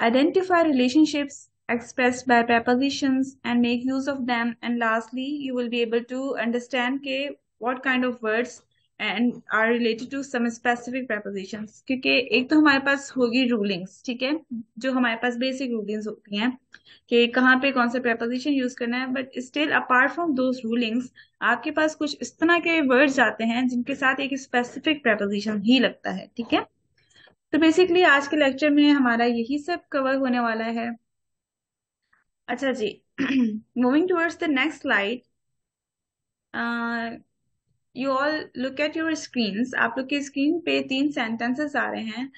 identify relationships expressed by prepositions and make use of them, and lastly you will be able to understand ke what kind of words and are related to some specific prepositions, क्योंकि एक तो हमारे पास होगी rulings, ठीक है, जो हमारे पास basic rulings होती हैं कि कहाँ पे कौन सा preposition यूज करना है, but still apart from those rulings आपके पास कुछ इस तरह के वर्ड्स आते हैं जिनके साथ एक स्पेसिफिक preposition ही लगता है, ठीक है। तो बेसिकली आज के लेक्चर में हमारा यही सब कवर होने वाला है। अच्छा जी, moving towards the next slide, you all look at your screens. आप लोग की स्क्रीन पे 3 सेंटेंसेस आ रहे हैं।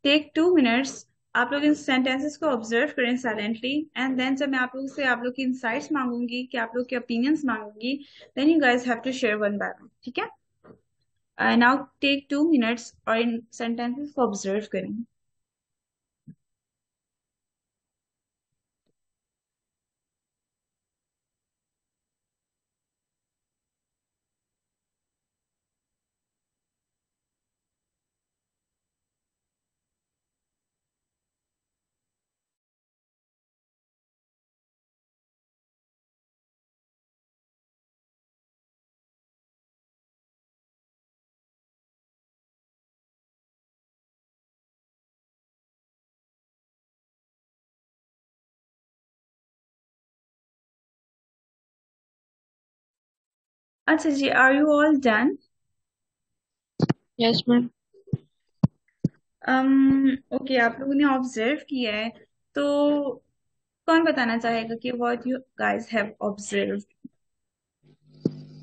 टेक 2 मिनट्स, आप लोग इन सेंटेंसेस को ऑब्जर्व करें साइलेंटली, एंड देन जब मैं आप लोग से आप लोग की इंसाइट्स मांगूंगी, कि आप लोग के ओपिनियंस मांगूंगी, then you guys have to share one by one, ठीक है। नाउ टेक 2 मिनट्स और इन सेंटेंसेस को ऑब्जर्व करें। अच्छा जी, are you all done? Yes ma'am. Okay, आप लोगों ने ऑब्जर्व किया है, तो कौन बताना चाहेगा कि what you guys have observe?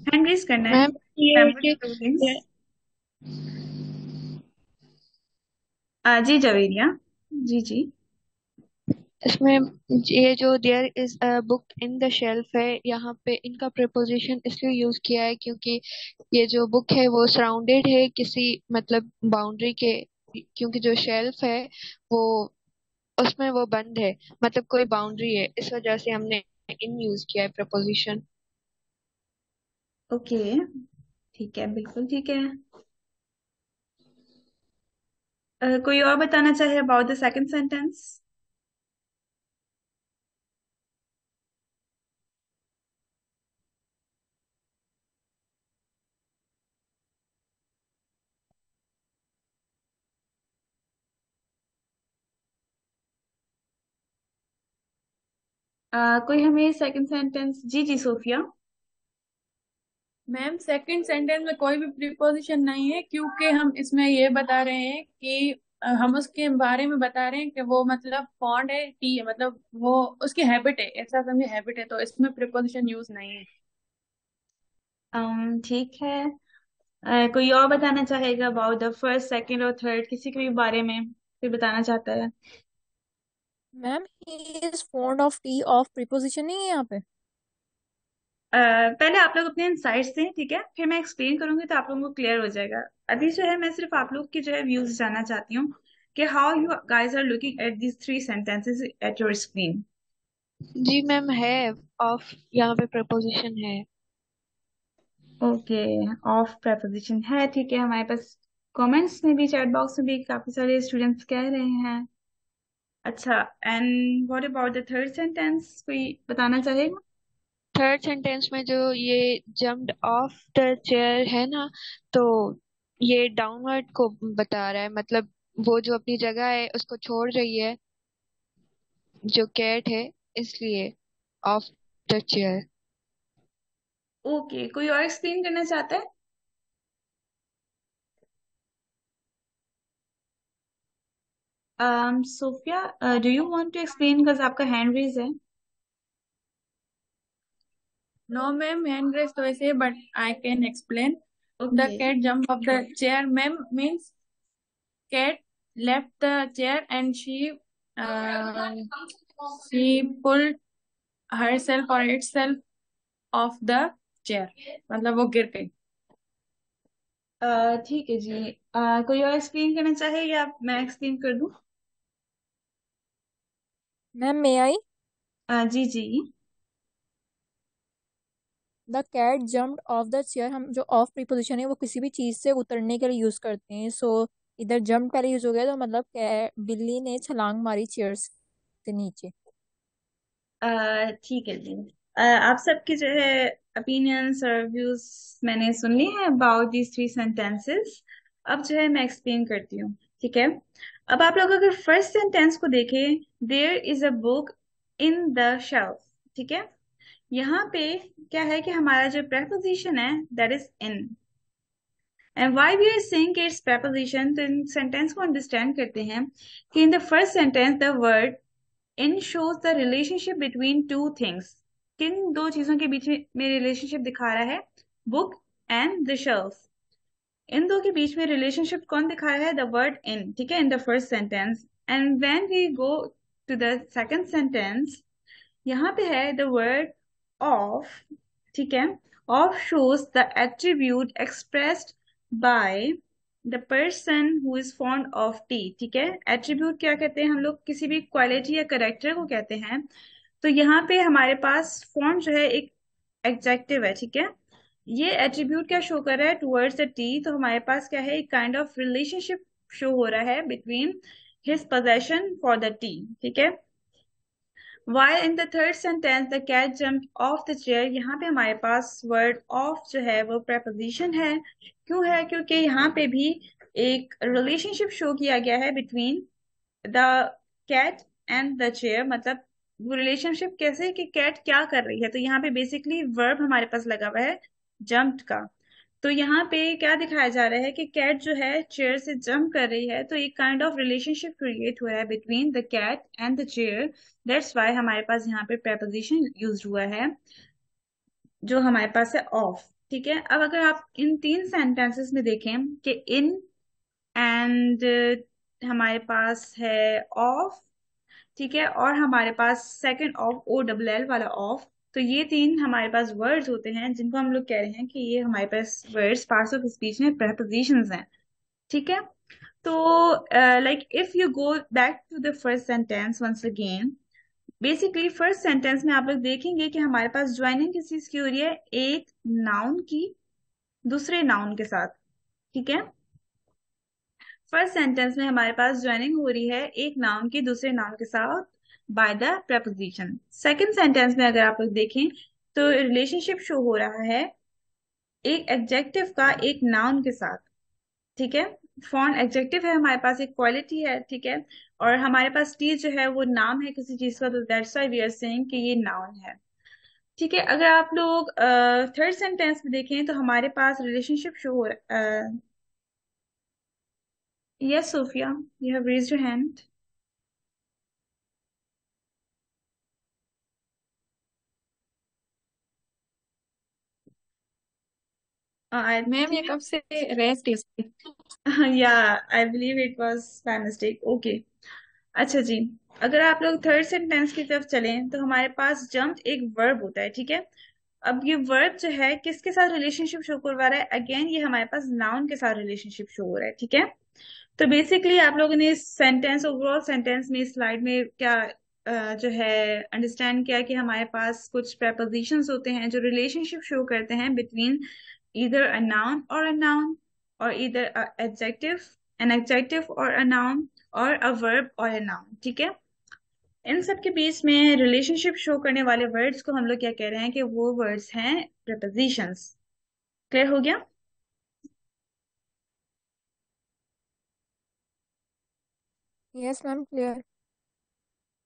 Hand raise करना है। मैम ये रिमेंबर द रूलिंग्स। ये जी जवेरिया, जी जी। इसमें ये जो there is a book in the shelf है, यहाँ पे इनका प्रिपोजिशन इसलिए यूज किया है क्योंकि ये जो बुक है वो सराउंडेड है किसी मतलब बाउंड्री के, क्योंकि जो शेल्फ है वो उसमें वो बंद है, मतलब कोई बाउंड्री है, इस वजह से हमने इन यूज किया है प्रपोजिशन। ओके, ठीक है, बिल्कुल ठीक है। कोई और बताना चाहे अबाउट द सेकंड सेंटेंस? कोई हमें सेकंड सेंटेंस, जी जी सोफिया। मैम सेकंड सेंटेंस में कोई भी प्रीपोजिशन नहीं है, क्योंकि हम इसमें ये बता रहे हैं कि हम उसके बारे में बता रहे हैं कि वो मतलब फॉन्ड है, टी है, मतलब वो उसकी हैबिट है, ऐसा समझे, हैबिट है, तो इसमें प्रीपोजिशन यूज नहीं है। ठीक है। कोई और बताना चाहेगा अबाउट द फर्स्ट सेकंड और थर्ड, किसी के भी बारे में कोई बताना चाहता है? Ma'am he is fond of T of preposition नहीं है यहाँ पे। पहले आप लोग अपने इंसाइट्स दें, ठीक है, फिर मैं एक्सप्लेन करूंगी तो आप लोगों को क्लियर हो जाएगा। अभी जो है मैं सिर्फ आप लोग की जो है व्यूज जानना चाहती हूँ कि how you guys are looking at these 3 sentences at your screen. जी मैम है, ऑफ यहाँ पे प्रपोजिशन है। ओके, ऑफ preposition है, ठीक है। हमारे पास कमेंट्स में भी, चैट बॉक्स में भी काफी सारे स्टूडेंट्स कह रहे हैं। अच्छा, and what about the third sentence, कोई बताना चाहेगा? थर्ड सेंटेंस में जो ये जम्प्ड ऑफ द चेयर है ना, तो ये डाउनवर्ड को बता रहा है, मतलब वो जो अपनी जगह है उसको छोड़ रही है, जो कैट है, इसलिए ऑफ द चेयर। ओके, कोई और एक्सप्लेन करना चाहता है? Sophia, do you want to explain, because आपका हैंड रेज है। नो मैम, हैंड रेस तो ऐसे, but I can explain. The okay. Cat jump off the chair ma'am means cat left the chair and she pulled herself or itself off the chair, मतलब वो गिर गई। ठीक है जी। कोई और एक्सप्लेन करना चाहे या मैं एक्सप्लेन कर दूं? Ma'am may I. जी जी। The cat jumped off the chair, हम जो ऑफ प्रीपोजिशन है वो किसी भी चीज से उतरने के लिए यूज करते हैं। सो इधर जंप पहले यूज हो गया, तो मतलब बिल्ली ने छलांग मारी चेयर से नीचे। ठीक है जी। आप सबकी जो है opinions और व्यूज मैंने सुन ली है अबाउट these थ्री sentences। अब जो है मैं एक्सप्लेन करती हूँ, ठीक है। अब आप लोग अगर फर्स्ट सेंटेंस को देखें, there is a book in the shelf, ठीक है। यहाँ पे क्या है कि हमारा जो preposition है that is in. And why we are saying कि इट्स preposition, तो इन सेंटेंस को अंडरस्टैंड करते हैं कि in the first sentence the word in shows the relationship between two things। किन दो चीजों के बीच में रिलेशनशिप दिखा रहा है? Book and the shelf. इन दो के बीच में रिलेशनशिप कौन दिखा रहा है? द वर्ड इन, ठीक है, in the first sentence. And when we go to the second sentence, यहाँ पे है द वर्ड ऑफ, ठीक है। Of shows the attribute expressed by the person who is fond of tea, ठीक है। Attribute क्या कहते हैं हम लोग? किसी भी क्वालिटी या करेक्टर को कहते हैं। तो यहाँ पे हमारे पास फॉन्ट जो है एक एडजेक्टिव है, ठीक है। ये एट्रीब्यूट क्या शो कर रहा है? Towards the T. तो हमारे पास क्या है? एक काइंड ऑफ रिलेशनशिप शो हो रहा है between his possession for the T, ठीक है। While in the third sentence the cat jumped off the chair, यहाँ पे हमारे पास वर्ड ऑफ जो है वो preposition है। क्यों है? क्योंकि यहाँ पे भी एक रिलेशनशिप शो किया गया है between the cat and the chair. मतलब वो रिलेशनशिप कैसे कि कैट क्या कर रही है, तो यहाँ पे बेसिकली वर्ब हमारे पास लगा हुआ है जम्प्ड का। तो यहाँ पे क्या दिखाया जा रहा है कि कैट जो है चेयर से जंप कर रही है, तो एक काइंड ऑफ रिलेशनशिप क्रिएट हुआ है between the cat and the chair. That's why हमारे पास यहाँ पे preposition यूज हुआ है जो हमारे पास है ऑफ, ठीक है। अब अगर आप इन तीन सेंटेंसेस में देखें कि इन एंड हमारे पास है ऑफ, ठीक है, और हमारे पास second of O double L वाला ऑफ, तो ये तीन हमारे पास वर्ड्स होते हैं जिनको हम लोग कह रहे हैं कि ये हमारे पास वर्ड्स पार्ट्स ऑफ स्पीच में prepositions हैं, ठीक है। तो like if you go back to the first sentence once again, basically first sentence में आप लोग देखेंगे कि हमारे पास ज्वाइनिंग किस चीज की हो रही है? एक नाउन की दूसरे नाउन के साथ, ठीक है। फर्स्ट सेंटेंस में हमारे पास ज्वाइनिंग हो रही है एक नाउन की दूसरे नाउन के साथ by the preposition। Second sentence में अगर आप लोग देखें तो रिलेशनशिप शो हो रहा है एक एडजेक्टिव का एक नाउन के साथ, ठीक है। फॉन्ट एडजेक्टिव है हमारे पास, एक क्वालिटी है, ठीक है। और हमारे पास टी जो है वो नाम है किसी चीज का, तो that's why we are saying कि ये नाउन है, ठीक है। अगर आप लोग थर्ड सेंटेंस में देखें तो हमारे पास रिलेशनशिप शो हो रहा है। Yes Sophia, you have raised your hand. I ma'am ये कब से रेस्ट है? yeah, I believe it was my mistake. Okay. अच्छा जी, अगर आप लोग थर्ड सेंटेंस की तरफ चलें तो हमारे पास जंप एक वर्ब होता है, ठीक है। अब ये वर्ब जो है किसके साथ रिलेशनशिप शो करवा रहा है? अगेन ये हमारे पास नाउन के साथ रिलेशनशिप शो हो रहा है, ठीक है। तो बेसिकली आप लोगों ने इस सेंटेंस, ओवरऑल सेंटेंस में, इस स्लाइड में क्या जो है अंडरस्टैंड किया कि हमारे पास कुछ prepositions होते हैं जो रिलेशनशिप शो करते हैं between either a noun or a noun, or either a adjective an adjective or a noun, or a verb or a noun, ठीक है। इन सब के बीच में रिलेशनशिप शो करने वाले वर्ड्स को हम लोग क्या कह रहे हैं कि वो वर्ड्स हैं prepositions। क्लियर हो गया? Yes, ma'am, clear.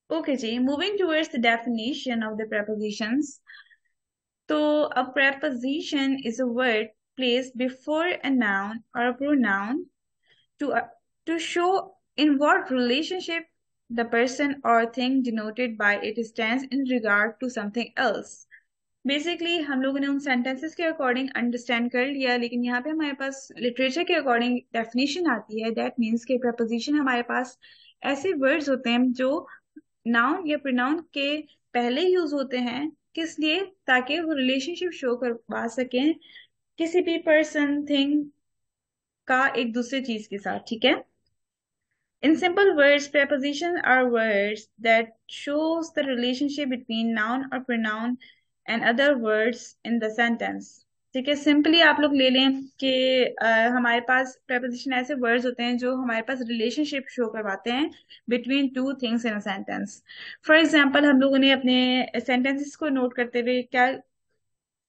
ओके जी, moving towards the definition of the prepositions। तो a preposition is a word placed before a noun or a pronoun to to show in what relationship the person or thing denoted by it stands in regard to something else। Basically हम लोगों ने उन sentences के according understand कर लिया, लेकिन यहाँ पे हमारे पास लिटरेचर के अकॉर्डिंग डेफिनेशन आती है। दैट मीन्स के प्रपोजिशन हमारे पास ऐसे वर्ड्स होते हैं जो नाउन या प्रोनाउन के पहले यूज होते हैं। किस लिए? ताकि वो रिलेशनशिप शो करवा सकें किसी भी पर्सन थिंग का एक दूसरे चीज के साथ, ठीक है। In simple words, prepositions are words that shows the relationship between noun or pronoun and other words in the sentence। ठीक है, सिंपली आप लोग ले लें कि हमारे पास preposition ऐसे words होते हैं जो हमारे पास relationship show करवाते हैं between two things in a sentence। For example, हम लोगों ने अपने sentences को नोट करते हुए क्या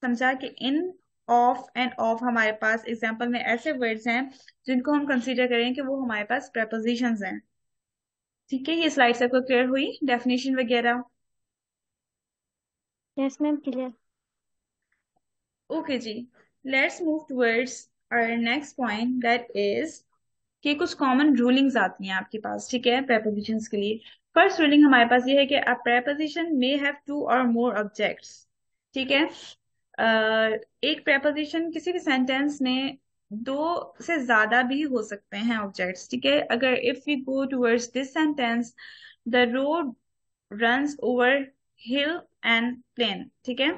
समझा कि इन, ऑफ एंड ऑफ हमारे पास एग्जाम्पल में ऐसे वर्ड्स हैं जिनको हम कंसीडर करें कि वो हमारे पास प्रेपोजिशंस हैं। ठीक है, ये स्लाइड सबको क्लियर हुई, डेफिनेशन वगैरह? Yes ma'am, clear. ओके जी, let's move towards our next point, that is कि कुछ कॉमन रूलिंग्स आती हैं आपके पास, ठीक है, प्रेपोजिशंस के लिए। फर्स्ट रूलिंग हमारे पास ये है कि a preposition may have to और मोर ऑब्जेक्ट्स। ठीक है, एक प्रेपोजिशन किसी भी सेंटेंस में दो से ज्यादा भी हो सकते हैं ऑब्जेक्ट्स। ठीक है, अगर if we go towards this sentence, the road runs over hill and plain. ठीक है,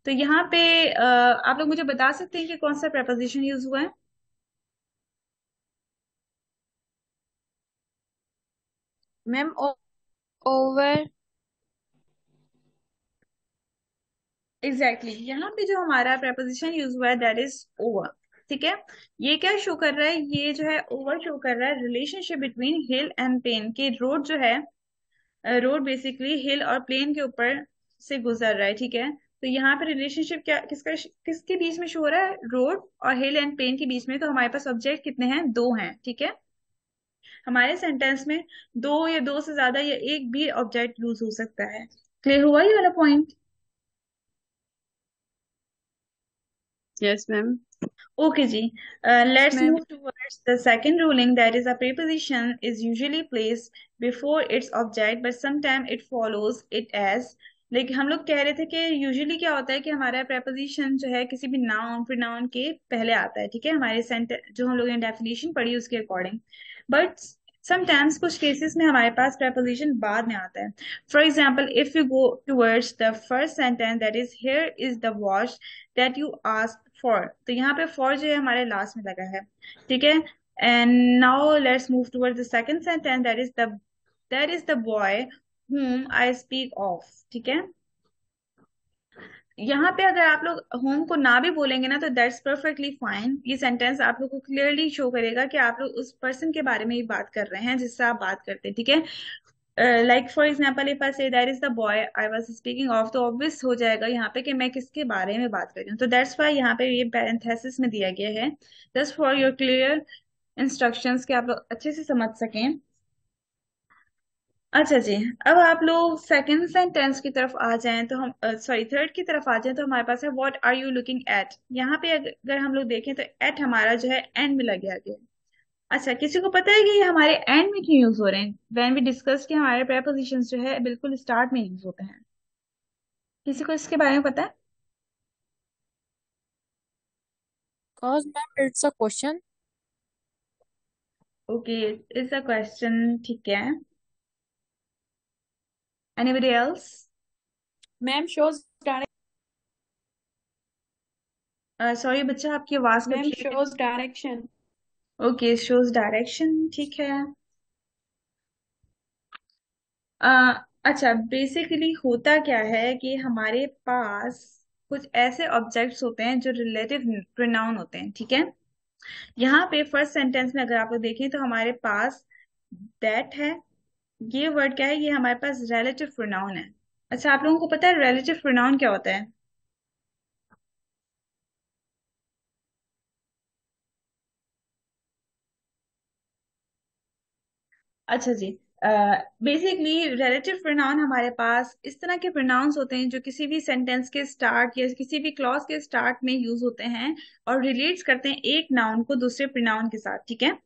तो यहाँ पे आप लोग मुझे बता सकते हैं कि कौन सा प्रेपोजिशन यूज हुआ है? Ma'am over. एग्जैक्टली यहाँ पे जो हमारा प्रेपोजिशन यूज हुआ है दैट इज ओवर। ठीक है, ये क्या शो कर रहा है? ये जो है ओवर शो कर रहा है relationship between hill and plain, के रोड जो है, रोड बेसिकली हिल और प्लेन के ऊपर से गुजर रहा है। ठीक है, तो यहाँ पे रिलेशनशिप क्या, किसका, किसके बीच में शो हो रहा है? रोड और हिल एंड प्लेन के बीच में। तो हमारे पास ऑब्जेक्ट कितने हैं? दो हैं। ठीक है, हमारे सेंटेंस में दो या दो से ज्यादा या एक भी ऑब्जेक्ट यूज हो सकता है। क्लियर हुआ ये वाला point? Yes, ma'am. Okay, ji. Let's ma'am move towards the second ruling, that is a preposition is usually placed before its object, but sometimes it follows it as। लेकिन हम लोग कह रहे थे कि यूजुअली क्या होता है कि हमारा preposition जो है किसी भी नाउन प्रोनाउन के पहले आता है। ठीक है, हमारे सेंटेंस जो हम लोगों ने डेफिनेशन पढ़ी उसके अकॉर्डिंग, बट समटाइम्स कुछ केसेस में हमारे पास preposition बाद में आता है। For example, if you go towards the first sentence, that is here is the watch that you ask for, तो यहाँ पे फॉर जो है हमारे लास्ट में लगा है। ठीक है, and now let's move towards the second sentence, that is the boy whom I speak of. ठीक है, यहाँ पे अगर आप लोग होम को ना भी बोलेंगे ना तो दैट्स परफेक्टली फाइन। ये सेंटेंस आप लोग को क्लियरली शो करेगा कि आप लोग उस पर्सन के बारे में ही बात कर रहे हैं जिससे आप बात करते हैं। ठीक है, like for example, if I say that is the boy I was speaking of, तो ऑब्वियस हो जाएगा यहाँ पे कि मैं किसके बारे में बात कर रही हूँ। तो दैट्स वाई यहाँ पे ये पैरेंथेसिस में दिया गया है, just for your clear instructions कि आप लोग अच्छे से समझ सकें। अच्छा जी, अब आप लोग सेकंड सेंटेंस की तरफ आ जाएं तो हम, सॉरी, थर्ड की तरफ आ जाएं तो हमारे पास है what are you looking at. यहाँ पे अगर हम लोग देखें तो एट हमारा जो है एंड में लग गया गया। अच्छा, किसी को पता है कि ये हमारे एंड में क्यों यूज हो रहे हैं? व्हेन वी डिस्कस कि हमारे प्रेपोजिशंस जो है बिल्कुल स्टार्ट में यूज होते हैं। किसी को इसके बारे में पता है? Cause ma'am, it's a question. Okay, it's a question, ठीक है। Anybody else? Ma'am shows sorry बच्चा, आपकी आवाज मैम कट रही शोज डायरेक्शन। है। ओके, शोज डायरेक्शन, ठीक है। अच्छा, बेसिकली होता क्या है कि हमारे पास कुछ ऐसे ऑब्जेक्ट्स होते हैं जो रिलेटिव प्रोनाउन होते हैं। ठीक है, यहाँ पे फर्स्ट सेंटेंस में अगर आप लोग देखें तो हमारे पास दैट है। ये वर्ड क्या है? ये हमारे पास रिलेटिव प्रोनाउन है। अच्छा, आप लोगों को पता है रिलेटिव प्रोनाउन क्या होता है? अच्छा जी, बेसिकली रिलेटिव प्रोनाउन हमारे पास इस तरह के प्रोनाउंस होते हैं जो किसी भी सेंटेंस के स्टार्ट या किसी भी क्लॉज के स्टार्ट में यूज होते हैं और रिलेट्स करते हैं एक नाउन को दूसरे प्रोनाउन के साथ। ठीक है,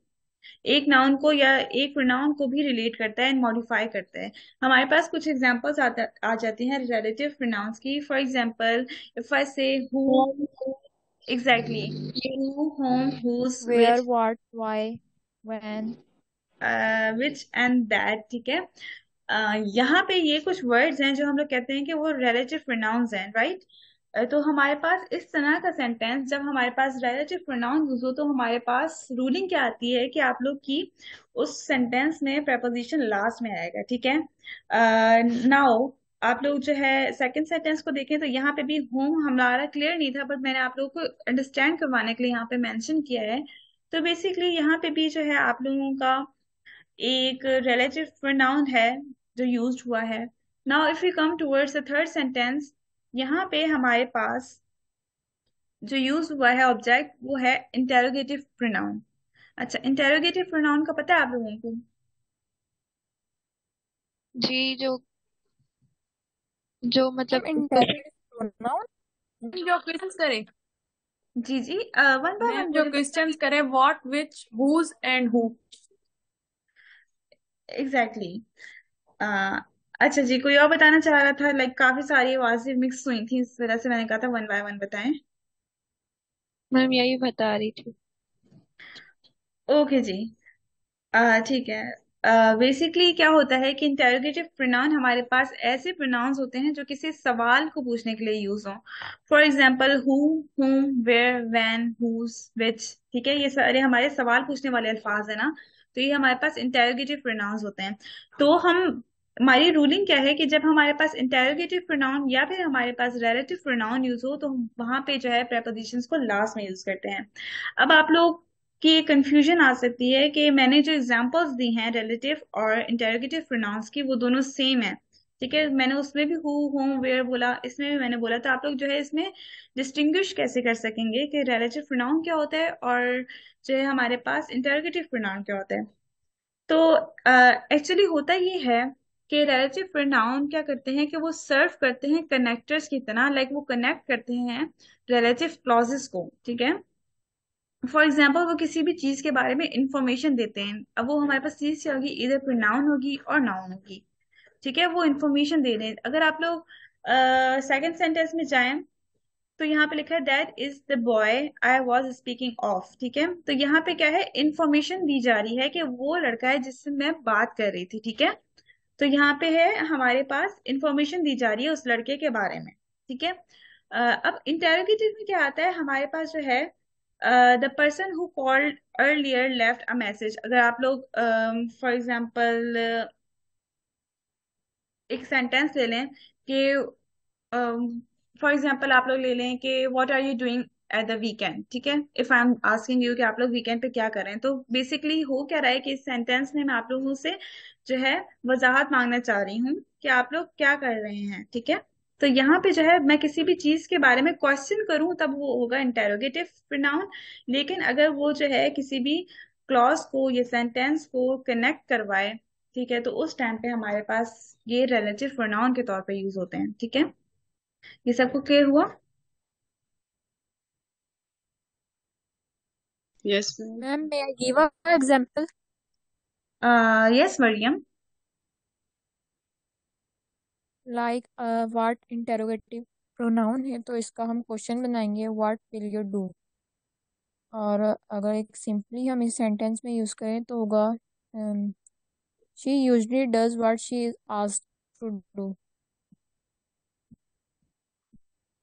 एक नाउन को या एक प्रोनाउन को भी रिलेट करता है एंड मॉडिफाई करता है। हमारे पास कुछ एग्जांपल्स आ जाती हैं रिलेटिव प्रोनाउंस की। For example, if I say who, exactly, who, whom, whose, Where, what, why, when. Which and that. ठीक है, यहाँ पे ये कुछ वर्ड्स हैं जो हम लोग कहते हैं कि वो रिलेटिव प्रोनाउंस हैं, राइट? तो हमारे पास इस तरह का सेंटेंस, जब हमारे पास रिलेटिव प्रोनाउन यूज हो तो हमारे पास रूलिंग क्या आती है कि आप लोग की उस सेंटेंस में preposition लास्ट में आएगा। ठीक है, नाउ आप लोग जो है सेकंड सेंटेंस को देखें तो यहाँ पे भी होम हमारा क्लियर नहीं था, बट मैंने आप लोगों को अंडरस्टैंड करवाने के लिए यहाँ पे मेंशन किया है। तो बेसिकली यहाँ पे भी जो है आप लोगों का एक relative pronoun है जो यूज हुआ है। Now if you come towards the third sentence, यहाँ पे हमारे पास जो यूज हुआ है ऑब्जेक्ट वो है इंटेरोगेटिव प्रोनाउन। अच्छा, इंटेरोगेटिव प्रोनाउन का पता है आप लोगों को? जी, जो जो मतलब मैम इंटेरोगेटिव प्रोनाउन। जो क्वेश्चंस करे, जी जी, वन बाय मैम वन जो बोले तो क्वेश्चंस करे, what, which, whose and who. Exactly exactly. अच्छा जी, कोई और बताना चाह रहा था? लाइक काफी सारी आवाजें मिक्स हुई थी, इस वजह से मैंने कहा था वन बाय वन बताएं। मैम यही बता रही थी। ओके जी। ठीक है। बेसिकली क्या होता है कि इंटेरोगेटिव प्रोनाउन हमारे पास ऐसे प्रोनाउंस होते हैं जो किसी सवाल को पूछने के लिए यूज हो। For example who, whom, where, when, whose, which। ठीक है, ये सारे हमारे सवाल पूछने वाले अल्फाज है ना, तो ये हमारे पास इंटेरोगेटिव प्रोनाउंस होते हैं। तो हम हमारी रूलिंग क्या है कि जब हमारे पास इंटेरोगेटिव प्रोनाउन या फिर हमारे पास रिलेटिव प्रोनाउन यूज हो तो हम वहां पे जो है प्रेपोजिशंस को लास्ट में यूज करते हैं। अब आप लोग कि ये कंफ्यूजन आ सकती है कि मैंने जो एग्जांपल्स दी हैं रिलेटिव और इंटेरोगेटिव प्रोनाउंस की, वो दोनों सेम है। ठीक है, मैंने उसमें भी हु, होम, वेयर बोला, इसमें भी मैंने बोला, तो आप लोग जो है इसमें डिस्टिंग्विश कैसे कर सकेंगे कि रिलेटिव प्रोनाउन क्या होता है और जो है हमारे पास इंटेरोगेटिव प्रोनाउन क्या होता है? तो एक्चुअली होता ये है कि रिलेटिव प्रोनाउन क्या करते हैं कि वो सर्व करते हैं कनेक्टर्स की तरह, लाइक वो कनेक्ट करते हैं रिलेटिव क्लॉजेस को। ठीक है, फॉर एग्जाम्पल वो किसी भी चीज के बारे में इंफॉर्मेशन देते हैं। अब वो हमारे पास चीज क्या होगी, इधर प्रोनाउन होगी और नाउन होगी। ठीक है, वो इंफॉर्मेशन दे रहे हैं। अगर आप लोग सेकंड सेंटेंस में जाएं तो यहाँ पे लिखा है that is the boy I was speaking of. ठीक है, तो यहाँ पे क्या है, इंफॉर्मेशन दी जा रही है कि वो लड़का है जिससे मैं बात कर रही थी। ठीक है, तो यहाँ पे है हमारे पास इंफॉर्मेशन दी जा रही है उस लड़के के बारे में। ठीक है, अब इंटेरोगेटिव में क्या आता है हमारे पास जो है the person who called earlier left a message. अगर आप लोग फॉर एग्जांपल एक सेंटेंस ले लें कि फॉर एग्जाम्पल आप लोग ले लें कि what are you doing at the weekend. ठीक है, if I am asking you कि आप लोग वीकेंड पे क्या कर रहे हैं, तो बेसिकली हो क्या रहा है कि इस सेंटेंस में मैं आप लोगों से जो है वजाहत मांगना चाह रही हूँ कि आप लोग क्या कर रहे हैं। ठीक है, तो यहाँ पे जो है मैं किसी भी चीज के बारे में क्वेश्चन करूं तब वो होगा इंटेरोगेटिव प्रोनाउन। लेकिन अगर वो जो है किसी भी क्लॉज को या सेंटेंस को कनेक्ट करवाए, ठीक है, तो उस टाइम पे हमारे पास ये रिलेटिव प्रोनाउन के तौर पे यूज होते हैं। ठीक है, ये सबको क्लियर हुआ? Yes, ma'am. Ma'am may I give a example. Yes Mariam. Like what interrogative pronoun है तो इसका हम क्वेश्चन बनाएंगे, व्हाट विल यू डू। और अगर एक सिंपली हम इस सेंटेंस में यूज करें तो होगा she usually does what she is asked to do.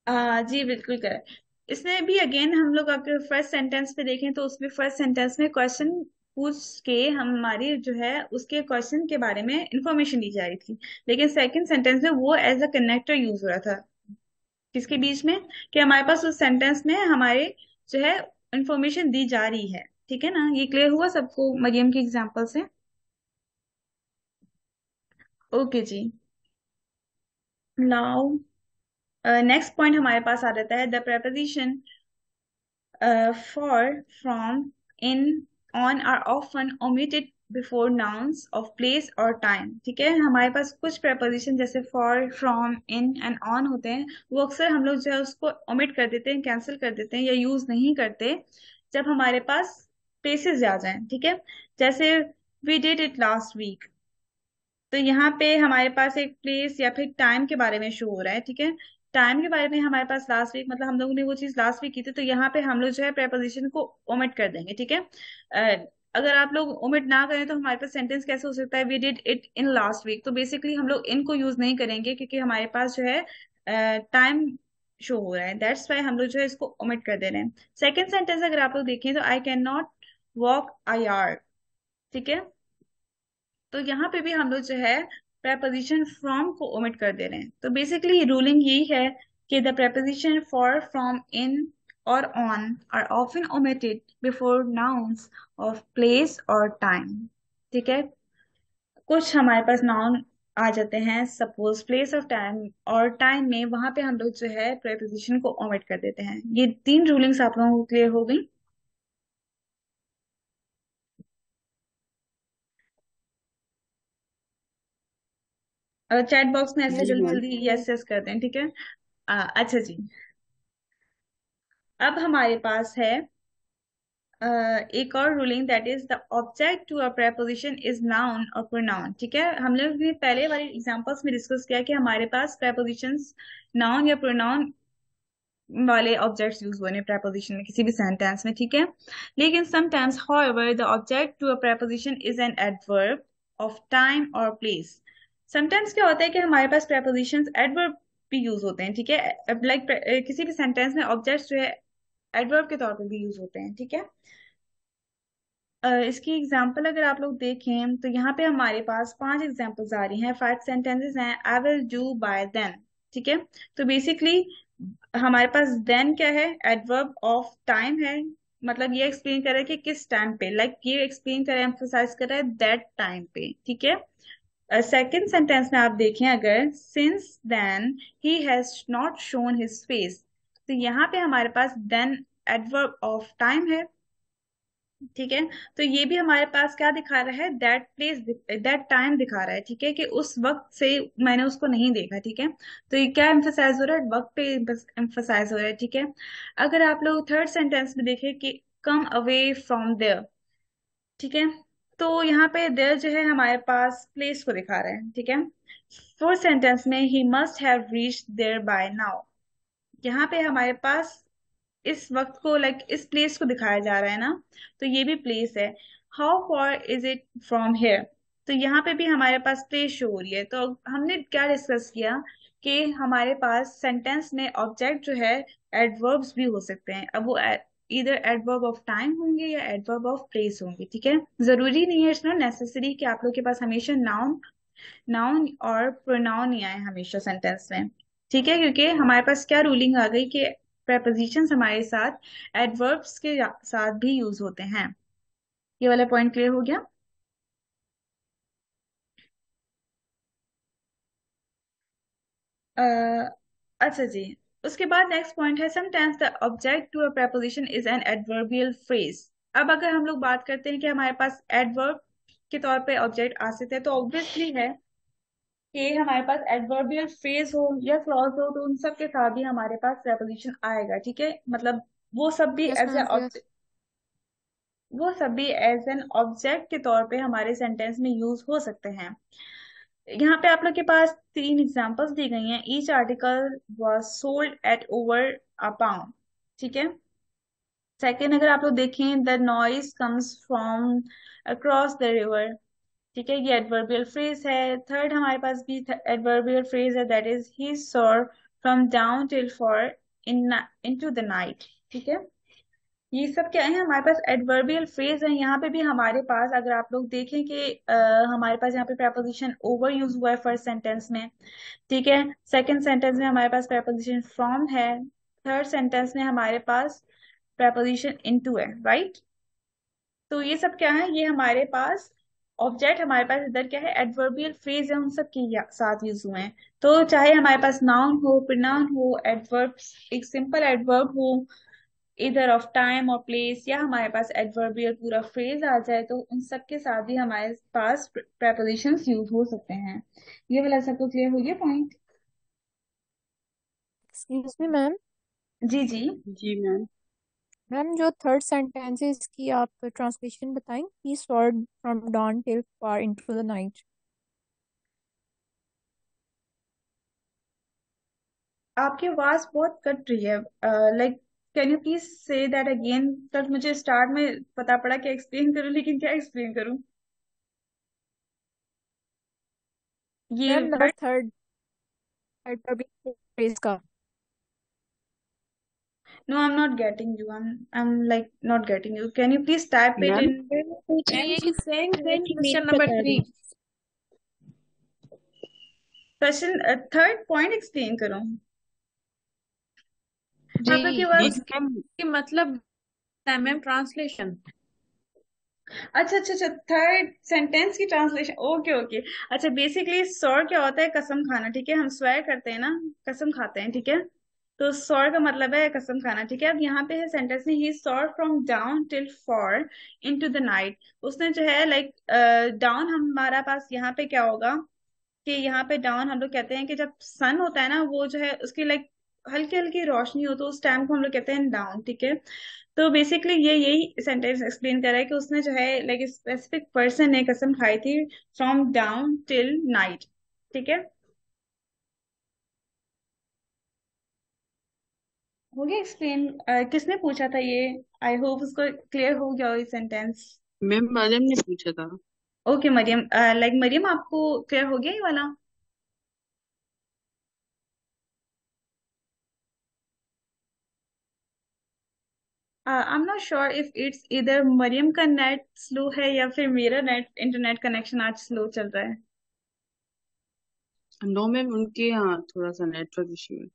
जी बिल्कुल करेक्ट। इसमें भी अगेन हम लोग अगर फर्स्ट सेंटेंस पे देखें तो उसमें फर्स्ट सेंटेंस में क्वेश्चन पूछ के हमारी जो है उसके क्वेश्चन के बारे में इंफॉर्मेशन दी जा रही थी। लेकिन सेकंड सेंटेंस में वो एज अ कनेक्टर यूज हो रहा था किसके बीच में, कि हमारे पास उस सेंटेंस में हमारे जो है इंफॉर्मेशन दी जा रही है। ठीक है ना, ये क्लियर हुआ सबको मरियम के एग्जाम्पल से? ओके जी। नाउ नेक्स्ट पॉइंट हमारे पास आ जाता है the preposition for, from, in, on are often omitted before nouns of place or time। ठीक है, हमारे पास कुछ preposition जैसे for, from, in and on होते हैं, वो अक्सर हम लोग जो है उसको omit कर देते हैं, कैंसिल कर देते हैं या यूज नहीं करते जब हमारे पास places आ जाएं। ठीक है, जैसे we did it last week, तो यहाँ पे हमारे पास एक प्लेस या फिर टाइम के बारे में शो हो रहा है। ठीक है, टाइम के बारे में हमारे पास लास्ट वीक, मतलब हम लोगों ने वो चीज लास्ट वीक की थी, तो यहाँ पे हम लोग जो है प्रेपोजिशन को ओमिट कर देंगे। ठीक है, अगर आप लोग ओमिट ना करें तो हमारे पास सेंटेंस कैसे हो सकता है, we did it in last week, तो बेसिकली हम लोग इनको यूज नहीं करेंगे क्योंकि हमारे पास जो है टाइम शो हो रहा है, दैट्स वाई हम लोग जो है इसको ओमिट कर दे रहे हैं। सेकेंड सेंटेंस अगर आप लोग देखें तो I can not walk a yard. ठीक है, तो यहाँ पे भी हम लोग जो है preposition from को ओमिट कर दे रहे हैं। तो बेसिकली रूलिंग यही है कि the preposition for, from, in और on are often omitted before nouns of place or time। ठीक है, कुछ हमारे पास नाउन आ जाते हैं सपोज प्लेस ऑफ टाइम और टाइम में, वहां पे हम लोग जो है प्रेपोजिशन को ओमिट कर देते हैं। ये 3 रूलिंग्स आप लोगों को क्लियर हो गई? चैट बॉक्स में ऐसे यस जी जल्दी मैम। जल्दी यस यस कर दें, ठीक है। अच्छा जी, अब हमारे पास है एक और ruling, that is the object to a preposition is noun और प्रोनाउन। ठीक है, हम लोग ने पहले वाले एग्जांपल्स में डिस्कस किया कि हमारे पास prepositions नाउन या प्रोनाउन वाले ऑब्जेक्ट्स यूज हुए हैं preposition में किसी भी सेंटेंस में, ठीक है। लेकिन sometimes however the object to a preposition is an adverb of time or place। Sometimes क्या होता है कि हमारे पास prepositions adverb भी यूज होते हैं, ठीक है। लाइक किसी भी सेंटेंस में ऑब्जेक्ट्स जो है एडवर्ब के तौर पर भी यूज होते हैं, ठीक है। इसकी एग्जाम्पल अगर आप लोग देखें तो यहाँ पे हमारे पास 5 एग्जाम्पल्स आ रही हैं, 5 सेंटेंसेस हैं। I will do by then, ठीक है। तो बेसिकली हमारे पास देन क्या है, एडवर्ब ऑफ टाइम है। मतलब ये एक्सप्लेन कर रहा है कि किस टाइम पे, लाइक ये एक्सप्लेन कर रहा है, एम्फोसाइज कर रहा है दैट टाइम पे, ठीक है। सेकेंड सेंटेंस में आप देखें अगर, since then he has not shown his face, तो यहाँ पे हमारे पास देन एडवर्ब ऑफ टाइम है, ठीक है। तो ये भी हमारे पास क्या दिखा रहा है, दैट प्लेस, दैट टाइम दिखा रहा है, ठीक है, कि उस वक्त से मैंने उसको नहीं देखा, ठीक है। तो ये क्या एम्फोसाइज हो रहा है, वक्त पे एम्फोसाइज हो रहा है, ठीक है। अगर आप लोग थर्ड सेंटेंस में देखें कि कम अवे फ्रॉम देयर, ठीक है, तो यहाँ पे देयर जो है हमारे पास प्लेस को दिखा रहा है, ठीक है। फोर्थ सेंटेंस में he must have reached there by now, यहाँ पे हमारे पास इस वक्त को, लाइक इस प्लेस को दिखाया जा रहा है ना, तो ये भी प्लेस है। How for is it from here, तो यहाँ पे भी हमारे पास प्लेस शो हो रही है। तो हमने क्या डिस्कस किया कि हमारे पास सेंटेंस में ऑब्जेक्ट जो है एडवर्ब्स भी हो सकते हैं। अब वो इधर एडवर्ब ऑफ टाइम होंगे या एडवर्ब ऑफ प्लेस होंगे, ठीक है। जरूरी नहीं है, इट्स नॉट नेसेसरी कि आप लोग के पास हमेशा नाउन नाउन और प्रोनाउन ही आए हमेशा सेंटेंस में, ठीक है। क्योंकि हमारे पास क्या रूलिंग आ गई कि prepositions हमारे साथ एडवर्ब्स के साथ भी यूज होते हैं। ये वाला पॉइंट क्लियर हो गया? अह, अच्छा जी, उसके बाद नेक्स्ट पॉइंट है, sometimes the object to a preposition is an adverbial phrase. अब अगर हम लोग बात करते हैं कि हमारे पास एडवर्ब के तौर पे ऑब्जेक्ट आ सकते हैं, तो ऑब्वियसली है कि हमारे पास एडवर्बियल फ्रेज हो या क्लॉज हो, तो उन सब के साथ भी हमारे पास preposition आएगा, ठीक है। मतलब वो सब भी yes as a ma'am, yes. वो सभी एज एन ऑब्जेक्ट के तौर पे हमारे सेंटेंस में यूज हो सकते हैं। यहाँ पे आप लोग के पास 3 एग्जांपल्स दी गई हैं। Each article was sold at over a pound, ठीक है। सेकेंड अगर आप लोग देखें, the noise comes from across the river, ठीक है, ये एडवर्बियल फ्रेज है। थर्ड हमारे पास भी एडवर्बियल फ्रेज है, that is he saw from down till for in into the night, ठीक है। ये सब क्या है, हमारे पास एडवर्बियल फ्रेज है। यहाँ पे भी हमारे पास अगर आप लोग देखें कि हमारे पास यहाँ पे preposition ओवर यूज हुआ है फर्स्ट सेंटेंस में, ठीक है। सेकंड सेंटेंस में हमारे पास preposition फ्रॉम है। थर्ड सेंटेंस में हमारे पास preposition इनटू है, राइट। तो ये सब क्या है, ये हमारे पास ऑब्जेक्ट, हमारे पास इधर क्या है, एडवर्बियल फ्रेज है, उन सब के साथ यूज हुए हैं। तो चाहे हमारे पास नाउन हो, प्रोनाउन हो, एडवर्ब, एक सिंपल एडवर्ब हो इधर ऑफ टाइम और प्लेस, या हमारे पास एडवर्बियल पूरा फ्रेज आ जाए, तो उन सब के साथ भी हमारे पास prepositions यूज हो सकते हैं। ये वाला सबको क्लियर हो गया पॉइंट? Excuse me ma'am. जी जी। जी मैम। मैम जो थर्ड सेंटेंस है इसकी आप ट्रांसलेशन बताएं। He soared from dawn till far into the night। आपकी आवाज बहुत कट रही है, like can you please say that again? तब मुझे स्टार्ट में पता पड़ा कि एक्सप्लेन करूं, लेकिन क्या एक्सप्लेन करूं ये ma'am number third adverbial phrase का। No I am not getting you, I am like not getting you, can you please type it ma'am in? मैं पूछ रही And है कि she's saying then की question मीनिंग number बता three. दें। Question third point explain करूं? जी आप लोग की जी आवाज मैम। कि मतलब मैम ट्रांसलेशन। अच्छा अच्छा अच्छा, थर्ड सेंटेंस की ट्रांसलेशन, ओके ओके। अच्छा, बेसिकली सौर क्या होता है? कसम खाना, ठीक है। हम स्वेर करते हैं ना, कसम खाते हैं, ठीक है। तो सौर का मतलब है कसम खाना, ठीक है। अब यहाँ पे है सेंटेंस में, ही सौर from down till for into the night. उसने जो है लाइक डाउन, हमारा पास यहाँ पे क्या होगा कि यहाँ पे डाउन हम लोग कहते हैं कि जब सन होता है ना, वो जो है उसकी लाइक हल्की हल्की रोशनी हो, तो उस टाइम को हम लोग कहते हैं डाउन, ठीक है। तो बेसिकली ये यही सेंटेंस एक्सप्लेन कर रहा है कि उसने जो है लाइक स्पेसिफिक पर्सन ने कसम खाई थी फ्रॉम डाउन टिल नाइट, ठीक है। हो गया एक्सप्लेन? किसने पूछा था ये? आई होप उसको क्लियर हो गया हो ये सेंटेंस। मैम मरियम ने पूछा था। ओके मरियम, लाइक मरियम आपको क्लियर हो गया ये वाला? I am not sure if it's इधर मरियम का नेट स्लो है या फिर मेरा नेट इंटरनेट कनेक्शन आज स्लो चल रहा है। नो मैम, उनके यहाँ थोड़ा सा नेटवर्क इश्यू है।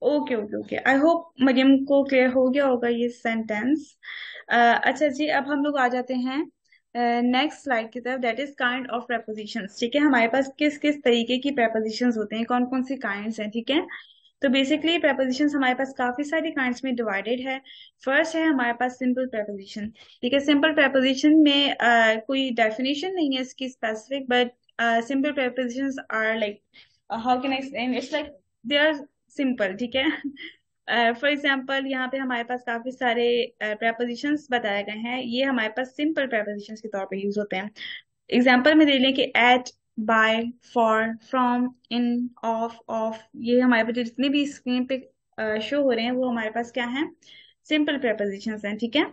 Okay okay okay, I hope Mariam को क्लियर हो गया होगा ये सेंटेंस। अच्छा जी, अब हम लोग आ जाते हैं नेक्स्ट स्लाइड की तरफ, that is kind of prepositions, ठीक है। हमारे पास किस किस तरीके की prepositions होते हैं, कौन कौन सी काइंड्स हैं, ठीक है। तो बेसिकली prepositions हमारे पास काफी सारी काइंड्स में डिवाइडेड है। फर्स्ट है हमारे पास सिंपल preposition, ठीक है। सिंपल preposition में कोई डेफिनेशन नहीं है इसकी specific, but simple prepositions are like, how can I explain, it's like they are simple, ठीक है। फॉर एग्जाम्पल यहाँ पे हमारे पास काफी सारे prepositions बताए गए हैं, ये हमारे पास सिंपल prepositions के तौर पे यूज होते हैं। एग्जाम्पल में दे लें कि at, by, for, from, in, of, ये हमारे पास जितने भी स्क्रीन पे शो हो रहे हैं वो हमारे पास क्या है? सिंपल prepositions हैं, ठीक है।